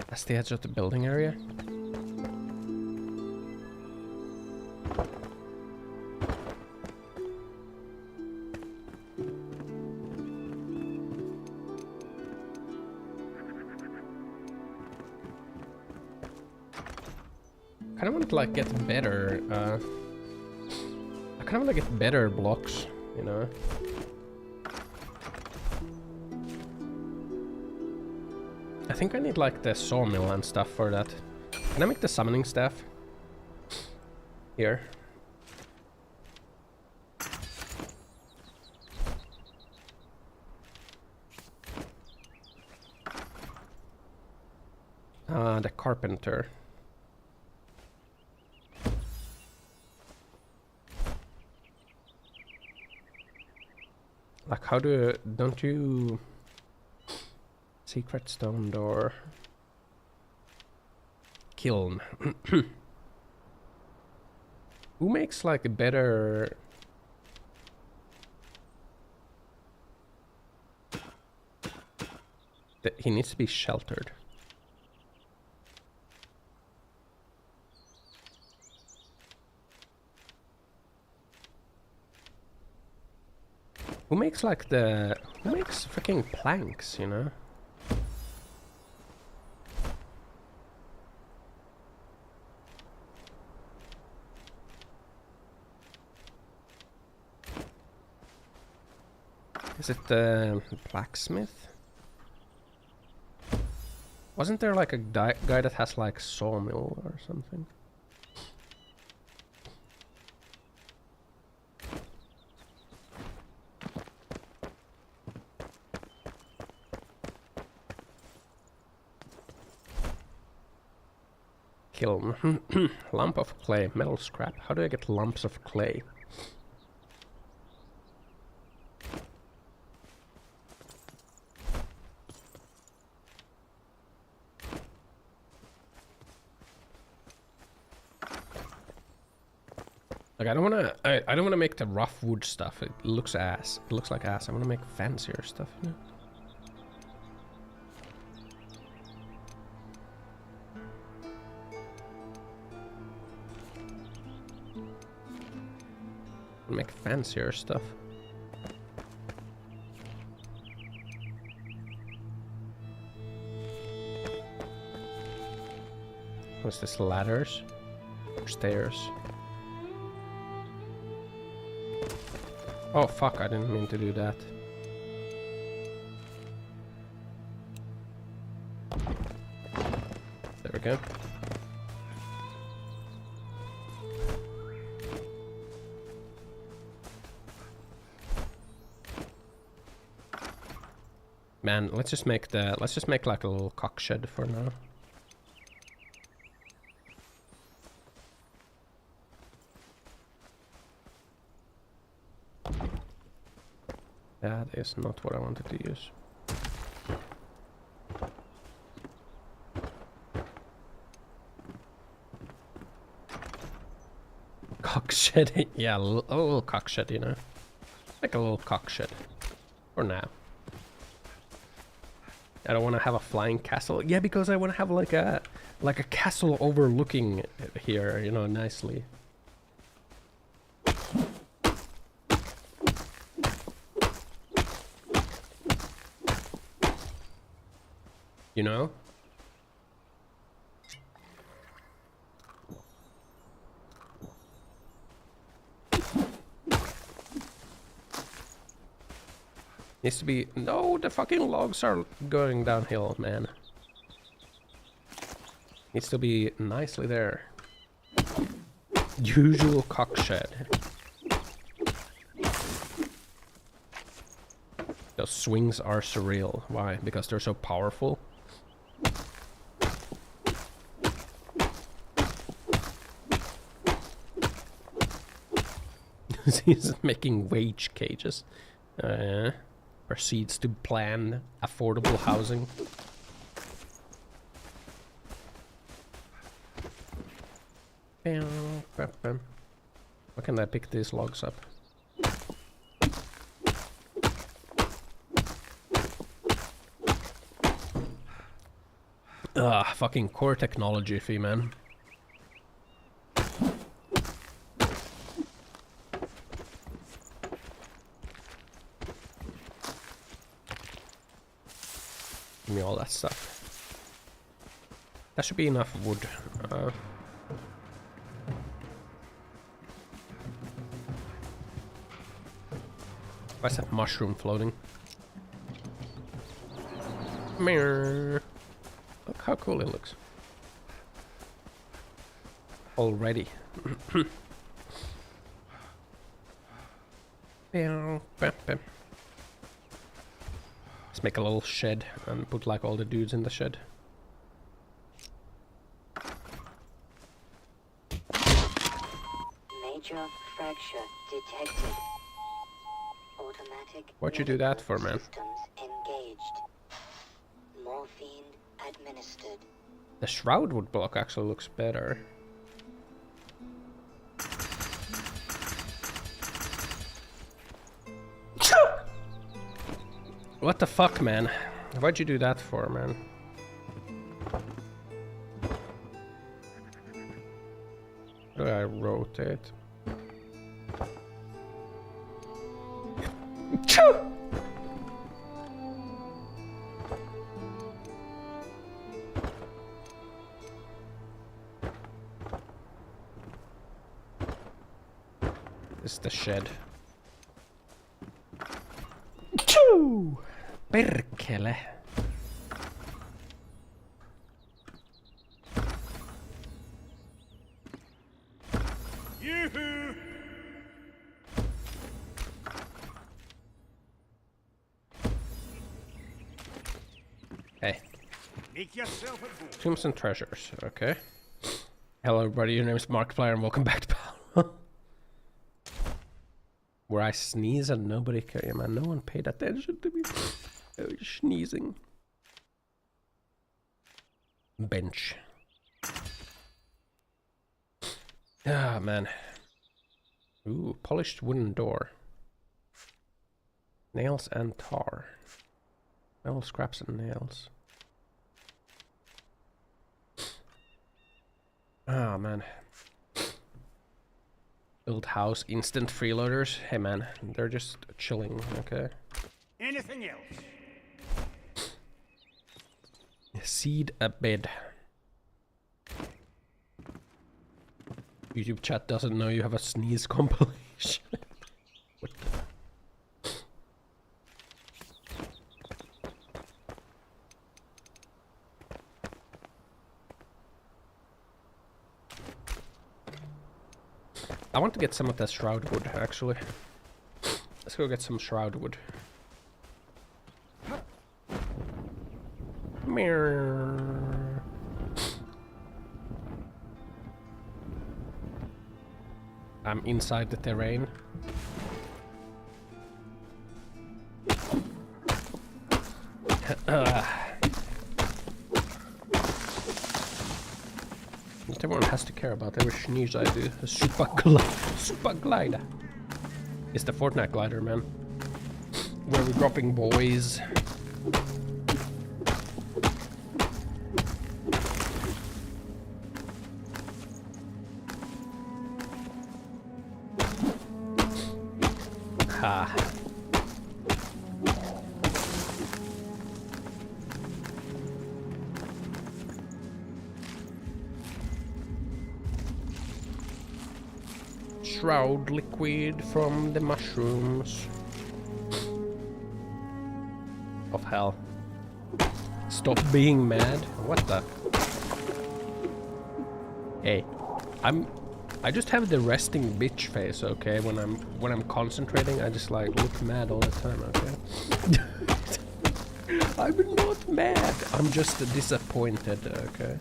That's the edge of the building area. I want to like get better, I kind of want to get better blocks, you know? I think I need like the sawmill and stuff for that. Can I make the summoning staff? Here. The carpenter. Like how don't you... Secret stone door. Kiln. Who makes like a better... He needs to be sheltered. Who makes like the... Who makes freaking planks, you know? Is it the blacksmith? Wasn't there like a guy that has like sawmill or something? Kiln. Lump of clay, metal scrap. How do I get lumps of clay? Like I don't wanna make the rough wood stuff. It looks ass. It looks like ass. I wanna make fancier stuff, you know? Make fancier stuff. What's this? Ladders? Or stairs? Oh fuck, I didn't mean to do that. There we go. Man, let's just make like a little cock shed for now. That is not what I wanted to use. cock shed. Yeah, a little cock shed, you know. Like a little cock shed. For now. I don't want to have a flying castle. Yeah, because I want to have like a castle overlooking here, you know, nicely. You know? Needs to be... No, the fucking logs are going downhill, man. Needs to be nicely there. Usual cock shed. Those swings are surreal. Why? Because they're so powerful. He's making wage cages. Proceeds to plan affordable housing. Why can't I pick these logs up? Fucking core technology fee, man. Give me all that stuff. That should be enough wood. Why is that mushroom floating? Mirror. Look how cool it looks. Already. Let's make a little shed and put like all the dudes in the shed. Major fracture detected. Automatic. What'd you do that for, man? Systems engaged. Morphine administered. The Shroudwood block actually looks better. What the fuck, man? Why'd you do that for, man? How do I rotate? This is the shed. Choo! Perkele. Yoo-hoo! Hey. Make yourself at home. Tombs and treasures, okay. Hello everybody, your name is Markiplier and welcome back to Palworld. Where I sneeze and nobody cares. Yeah, man, no one paid attention to me. I was sneezing. Bench. Ah, man. Ooh, polished wooden door. Nails and tar. Metal scraps and nails. Ah, man. Build house, instant freeloaders. Hey man, they're just chilling, okay? Anything else? Seed a bed. YouTube chat doesn't know you have a sneeze compilation. What the... I want to get some of that Shroudwood, actually. Let's go get some Shroudwood. Mirror. I'm inside the terrain. Not everyone has to care about every sneeze I do. A super glider. It's the Fortnite glider, man. Where we're dropping boys. Ha. Shroud liquid from the mushrooms of hell. Stop being mad. What the? Hey, I just have the resting bitch face, okay? When I'm concentrating, I just like look mad all the time, okay? I'm not mad. I'm just disappointed, okay?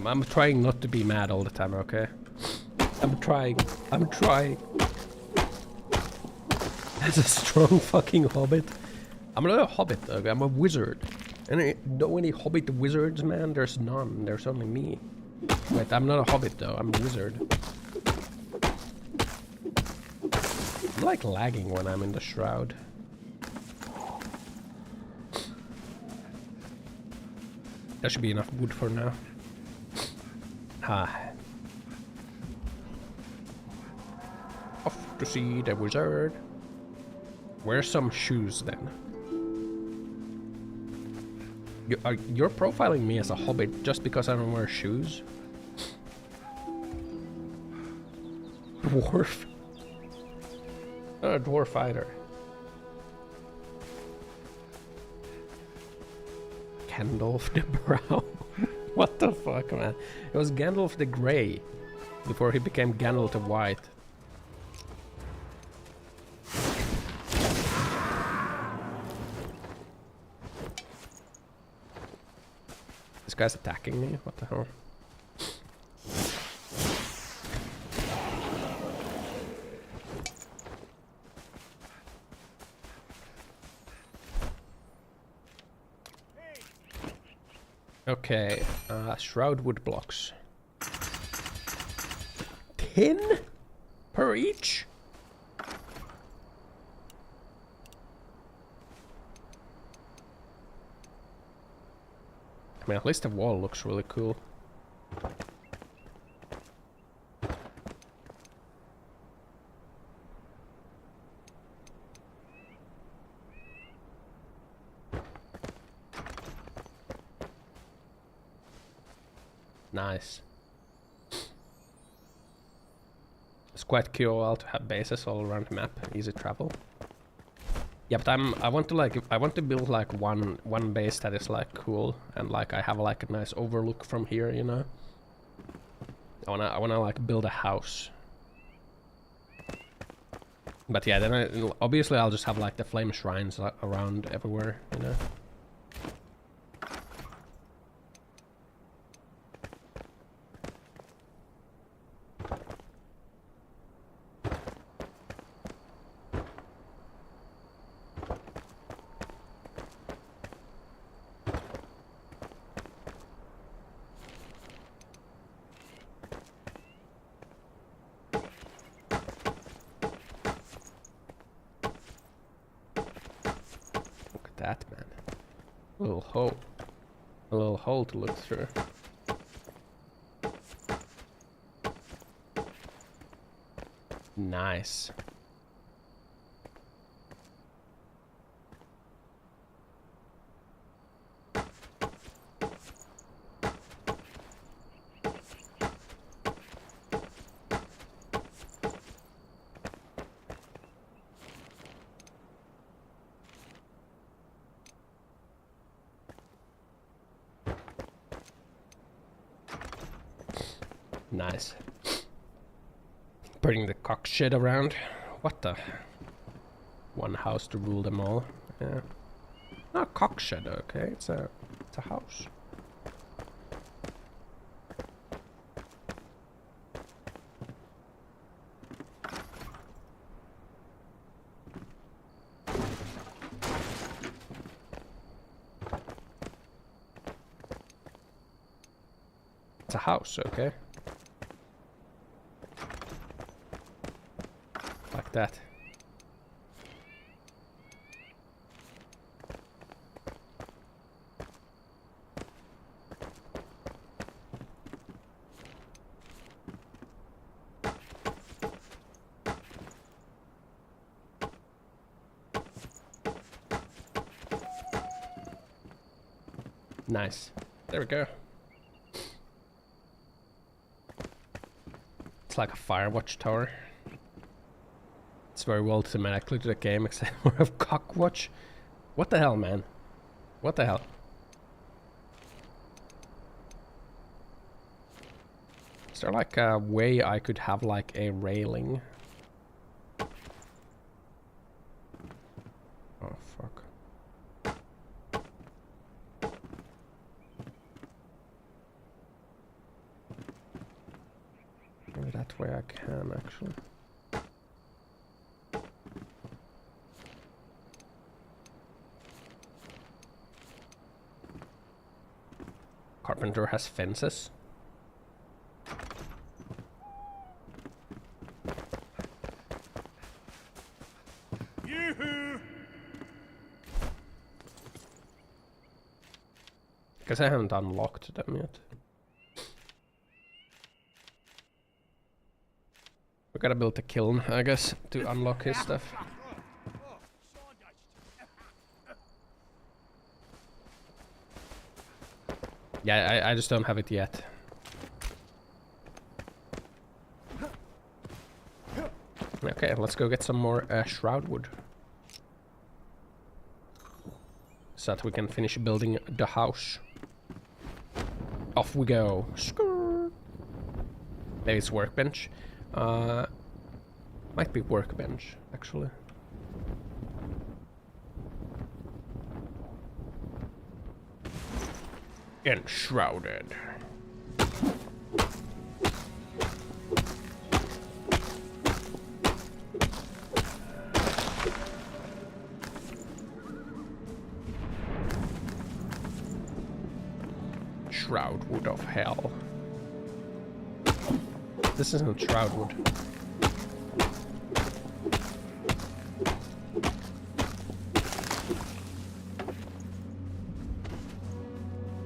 I'm trying not to be mad all the time, okay? I'm trying. That's a strong fucking hobbit. I'm not a hobbit, okay? I'm a wizard. And know any hobbit wizards, man? There's none. There's only me. Wait, I'm not a hobbit though. I'm a wizard. I'm like lagging when I'm in the shroud. That should be enough wood for now. Ah. Off to see the wizard. Wear some shoes then. You're profiling me as a hobbit just because I don't wear shoes? Dwarf? Not a dwarf either. Gandalf the Brown. What the fuck, man? It was Gandalf the Grey before he became Gandalf the White. This guy's attacking me? What the hell? Okay, shroud wood blocks. 10 per each? I mean, at least the wall looks really cool. Nice. It's quite cool to have bases all around the map, easy travel. Yeah, but I want to build like one base that is like cool and like I have like a nice overlook from here, you know. I wanna like build a house. But yeah, then obviously I'll just have like the flame shrines around everywhere, you know. That, man. A little hole to look through. Nice. Nice. Putting the cock shit around. What the? One house to rule them all. Yeah. Not a cock shed, okay? It's a house. It's a house, okay. Like that. Nice. There we go. It's like a Firewatch tower. It's very well thematically to the game, except for a cockwatch. What the hell, man? What the hell? Is there like a way I could have like a railing? Oh, fuck. Maybe that way I can actually. Carpenter has fences. Yoo-hoo! Guess I haven't unlocked them yet. We gotta build a kiln, I guess, to unlock his stuff. Yeah, I just don't have it yet. Okay, let's go get some more shroud wood. So that we can finish building the house. Off we go. Skrrr. Maybe it's workbench. Might be workbench, actually. Enshrouded. Shroudwood of hell. This isn't Shroudwood.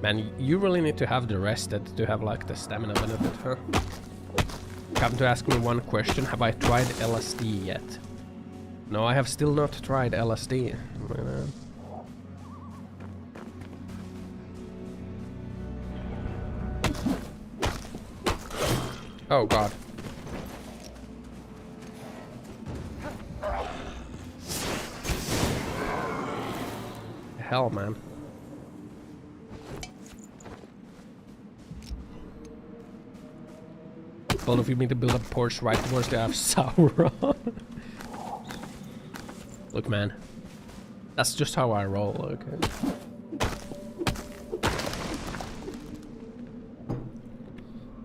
Man, you really need to have the rested to have like the stamina benefit, huh? Come to ask me one question, have I tried LSD yet? No, I have still not tried LSD. Oh god. Hell, man. Both of you need to build a Porsche right towards the Sauron. Look, man. That's just how I roll, okay?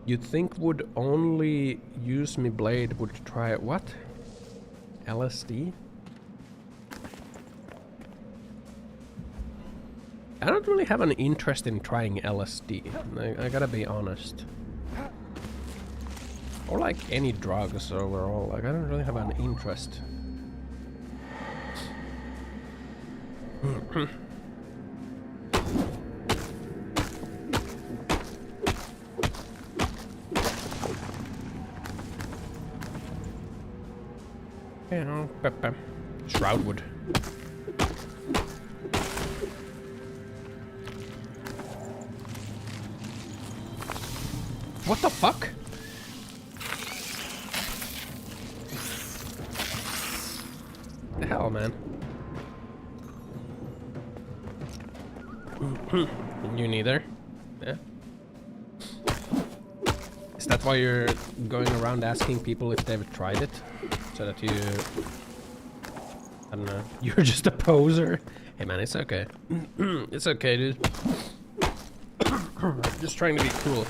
You'd think would only use me blade would try it. What? LSD? I don't really have an interest in trying LSD. I gotta be honest. Or like any drugs overall. Like I don't really have an interest. You know, Shroudwood. What the fuck? The hell, man? You neither? Yeah. Is that why you're going around asking people if they've tried it? So that you... I don't know. You're just a poser. Hey man, it's okay. It's okay, dude. Just trying to be cool.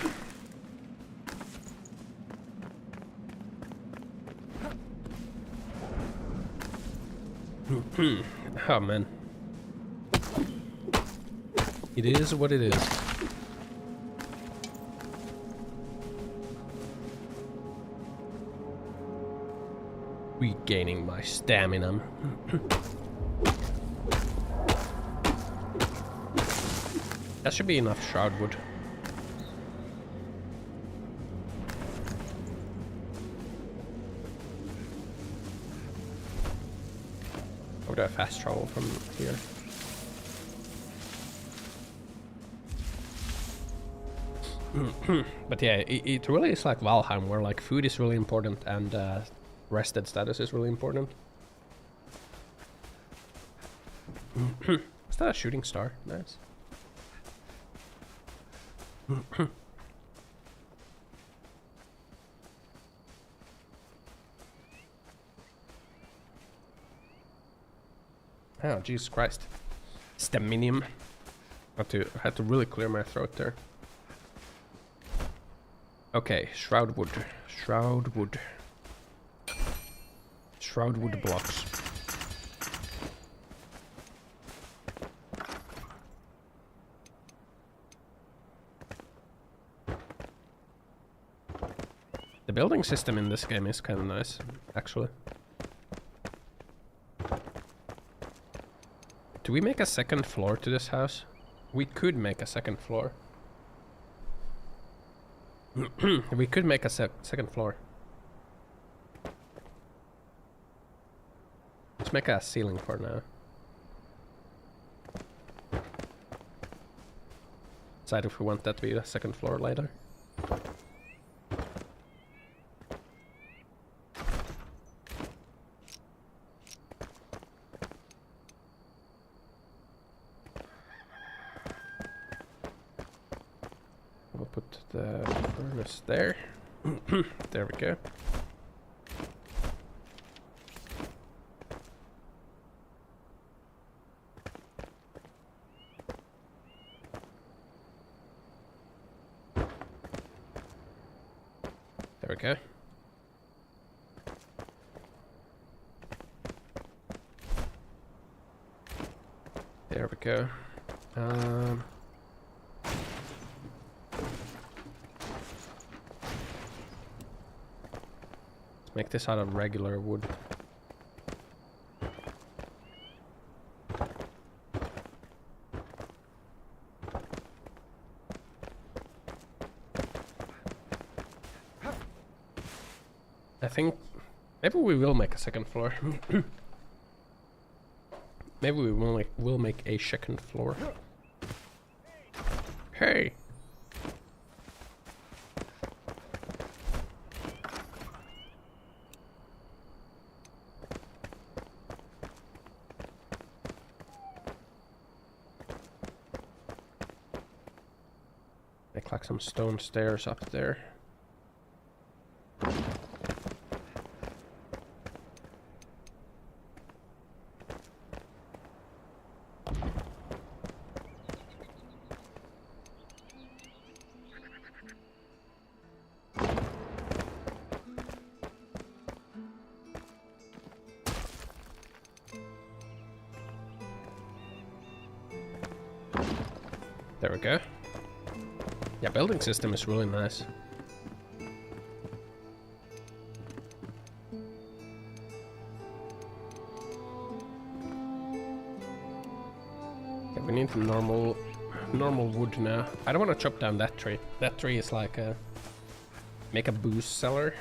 Oh man. It is what it is. Regaining my stamina. That should be enough shroud wood. How do I fast travel from here? But yeah, it really is like Valheim, where like food is really important and rested status is really important. Is that a shooting star? Nice. Oh, Jesus Christ. Staminium. I had to really clear my throat there. Okay, shroud wood. Shroud wood. Shroud wood blocks. The building system in this game is kind of nice, actually. Do we make a second floor to this house? We could make a second floor. We could make a second floor. Let's make a ceiling for now. Decide if we want that to be a second floor later. We'll put the furnace there. There we go. There we go. There we go. Let's make this out of regular wood. I think maybe we will make a second floor. Maybe we will make a second floor. Hey! Make like some stone stairs up there. There we go. Yeah, building system is really nice. Yeah, we need normal wood now. I don't want to chop down that tree. That tree is like a make a boost cellar.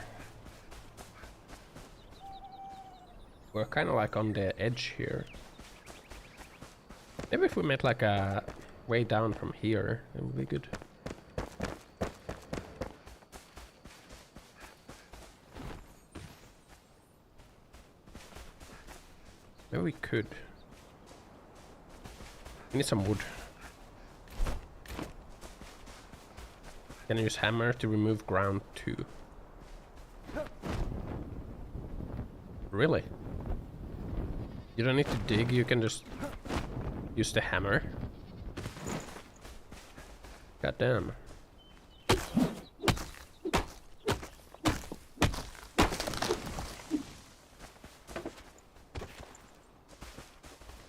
We're kind of like on the edge here. Maybe if we made like a way down from here, it would be good. Maybe we could. We need some wood. Can I use hammer to remove ground too? Really? You don't need to dig, you can just use the hammer. God damn.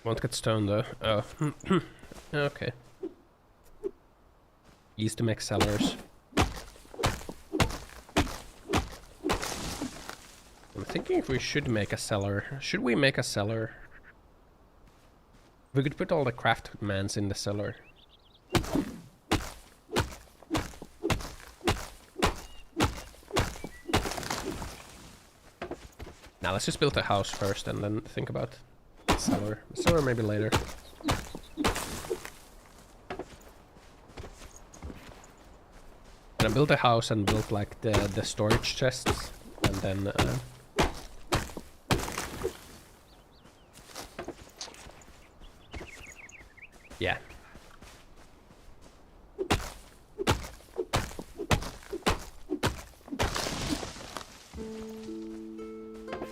Won't get stone though. Oh. Okay. Used to make cellars. I'm thinking if we should make a cellar. Should we make a cellar? We could put all the craftmans in the cellar. Now let's just build a house first and then think about the cellar. The cellar maybe later. And I built a house and built like the storage chests, and then yeah.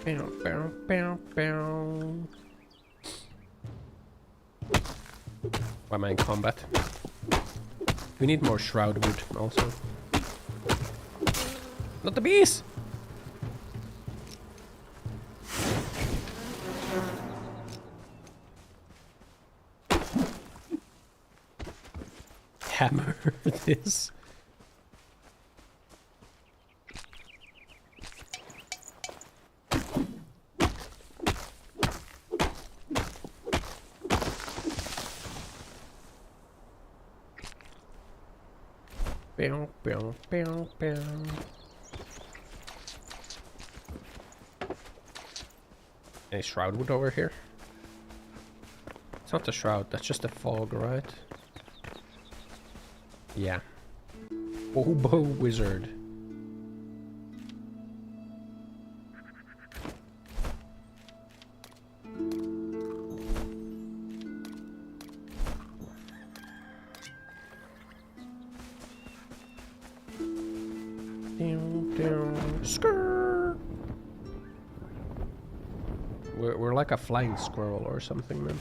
Bow, bow, bow, bow. Why am I in combat? We need more shroud wood also. Not the bees! Hammer this. Bow, bow, bow, bow. Any shroud wood over here? It's not the shroud, that's just a fog, right? Yeah. Oboe wizard. Skrrr. We're like a flying squirrel or something, man.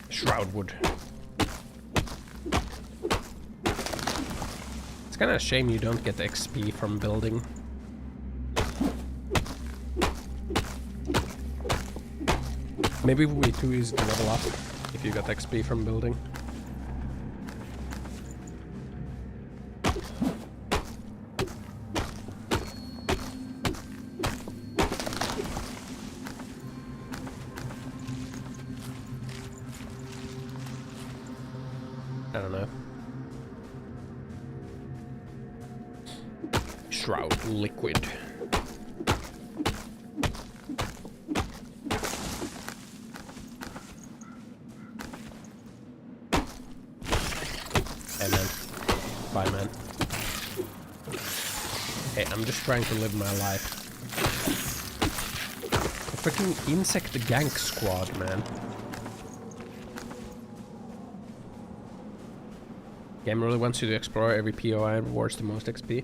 Shroud wood. It's kind of a shame you don't get XP from building. Maybe we too easy to level up if you got XP from building. I don't know. Shroud liquid. Hey man. Bye man. Hey, I'm just trying to live my life. A freaking insect gank squad, man. Game really wants you to explore every POI and rewards the most XP.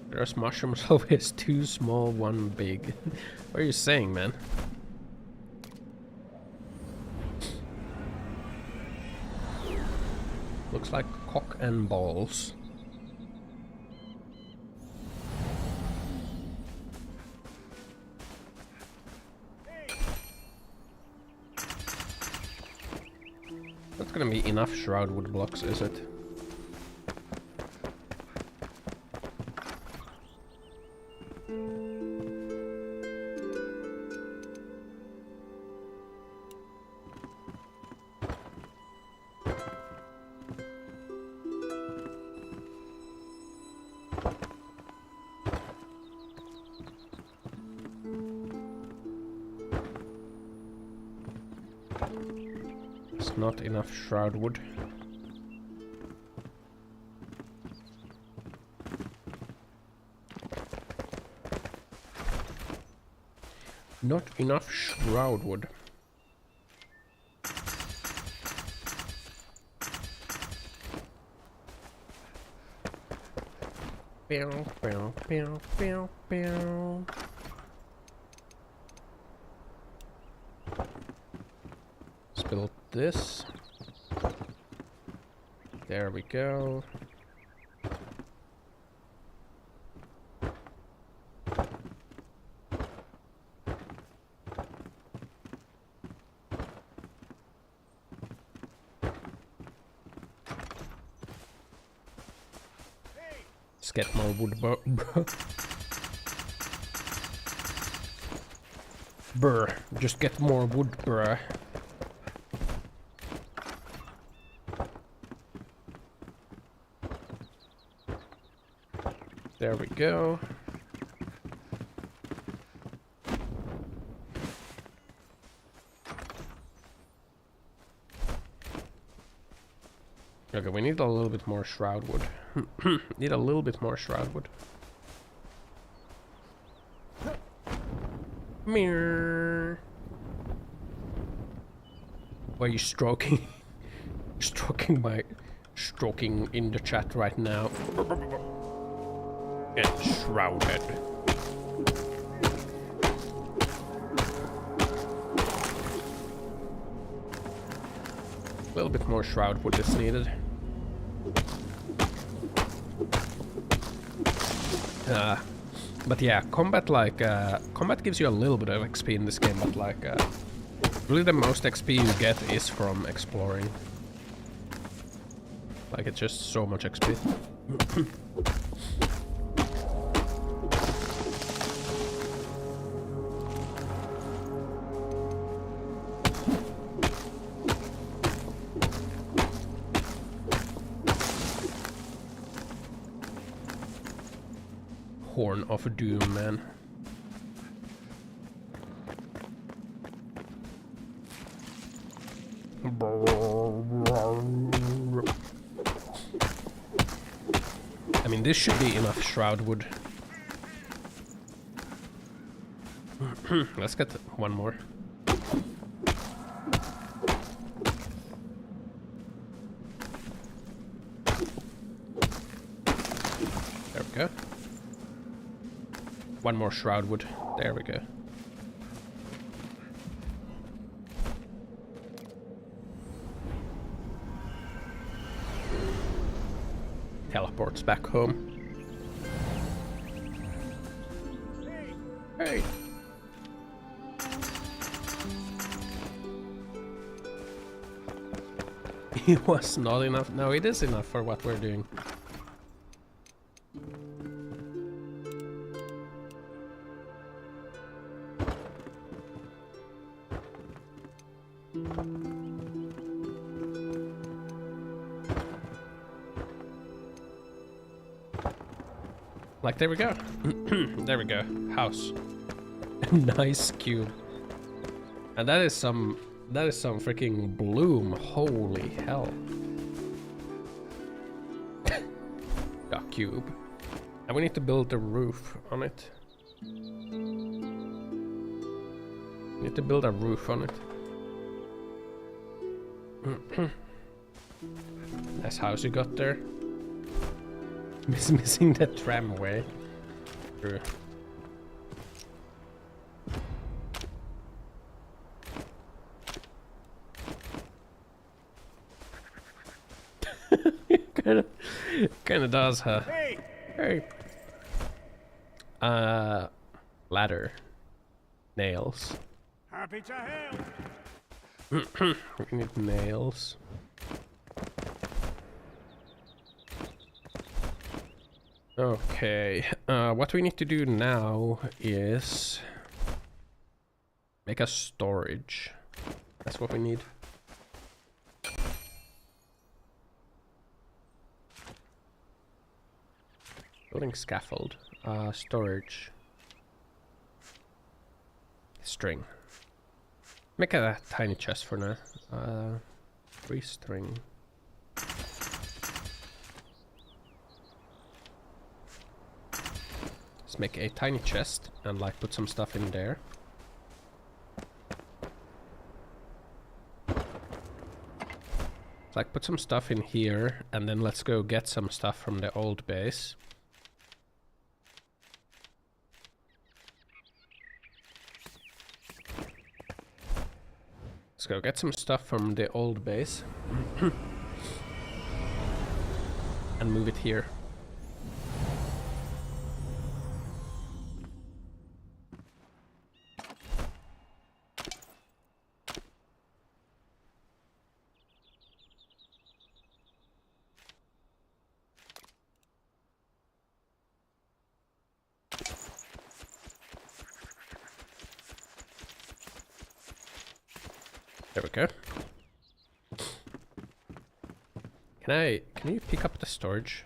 There's mushrooms always two small, one big. What are you saying, man? Looks like cock and balls. That's gonna be enough shroud wood blocks, is it? Not enough shroud wood. Not enough shroud wood. Bow, bow, bow, bow, bow. Build this. There we go. Let's get more wood, Brr, just get more wood, bruh. There we go. Okay, we need a little bit more shroud wood. Need a little bit more shroud wood. Mirror. Why are you stroking? Stroking in the chat right now. Enshrouded. A little bit more shroud wood is needed. But yeah, combat gives you a little bit of XP in this game, but like really the most XP you get is from exploring. Like it's just so much XP. Horn of Doom, man. I mean, this should be enough shroud wood. Let's get one more. There we go. One more shroud wood. There we go. Teleports back home. Hey! It was not enough. No, it is enough for what we're doing. Like, there we go. There we go. House. Nice cube. And that is some freaking bloom. Holy hell. A cube. And we need to build a roof on it. Need to build a roof on it. Nice house you got there. Missing the tramway. True. Kinda does, huh? Hey! Hey. Ladder. Nails. Happy to help! We need nails. Okay, what we need to do now is make a storage. That's what we need. Building scaffold. Storage. String. Make a tiny chest for now. 3 string. Let's make a tiny chest and like put some stuff in there. Like put some stuff in here and then let's go get some stuff from the old base. Let's go get some stuff from the old base and move it here. There we go. Can you pick up the storage?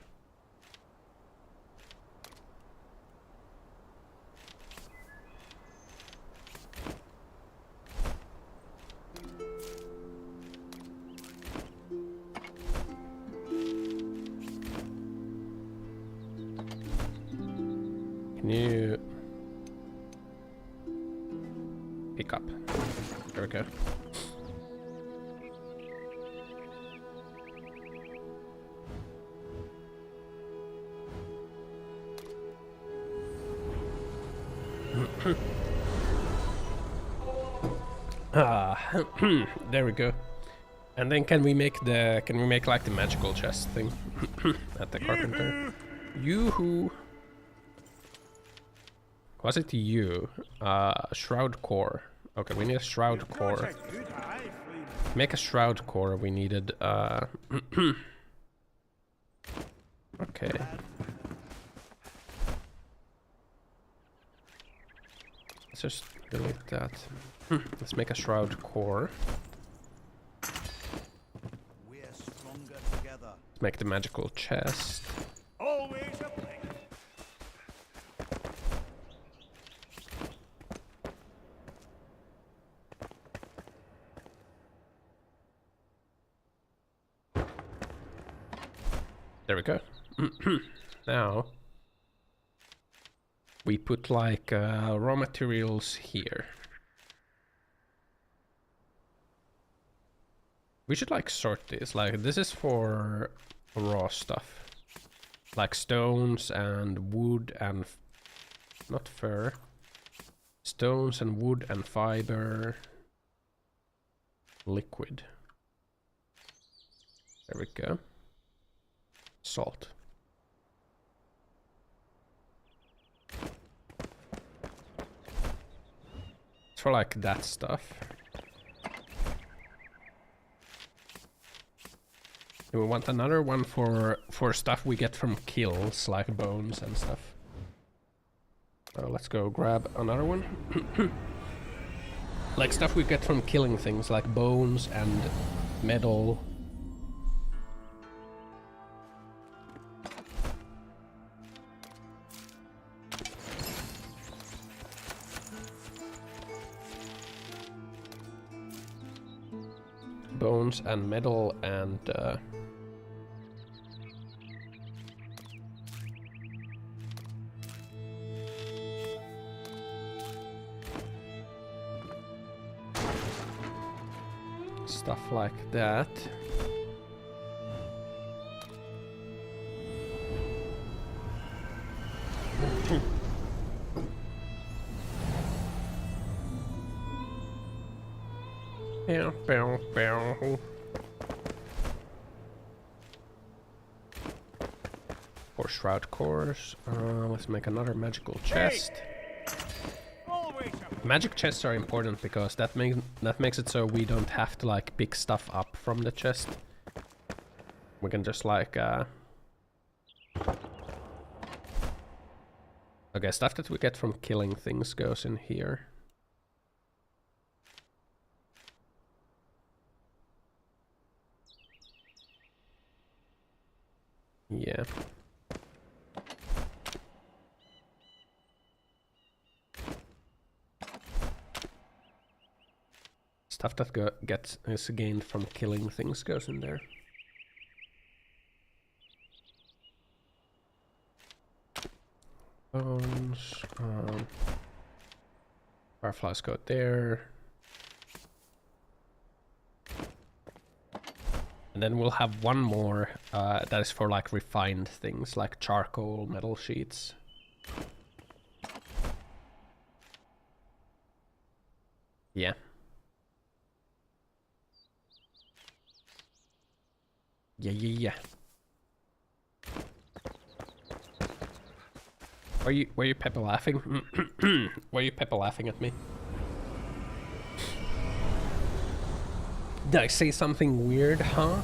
Can you pick up? There we go. There we go. And then can we make like the magical chest thing at the carpenter? Yoo-hoo! Was it you? Shroud core. Okay, we need a shroud core. Make a shroud core. We needed. Okay. Let's just delete that. Let's make a shroud core. We're stronger together. Let's make the magical chest. Always a blink. There we go. Now we put like raw materials here. We should like sort this. Like this is for raw stuff, like stones and wood and not fur. Stones and wood and fiber. Liquid. There we go. Salt. It's for like that stuff. Do we want another one for stuff we get from kills, like bones and stuff? Let's go grab another one. Like stuff we get from killing things, like bones and metal. Bones and metal and stuff like that. For shroud cores, let's make another magical chest. Magic chests are important because that makes it so we don't have to like pick stuff up from the chest. We can just like okay, stuff that we get from killing things goes in here. Yeah. Stuff that is gained from killing things goes in there. Bones. Fireflies go there. And then we'll have one more that is for like refined things, like charcoal, metal sheets. Yeah. Yeah. Were you Pepper laughing? Were you Pepper laughing at me? Did I say something weird, huh?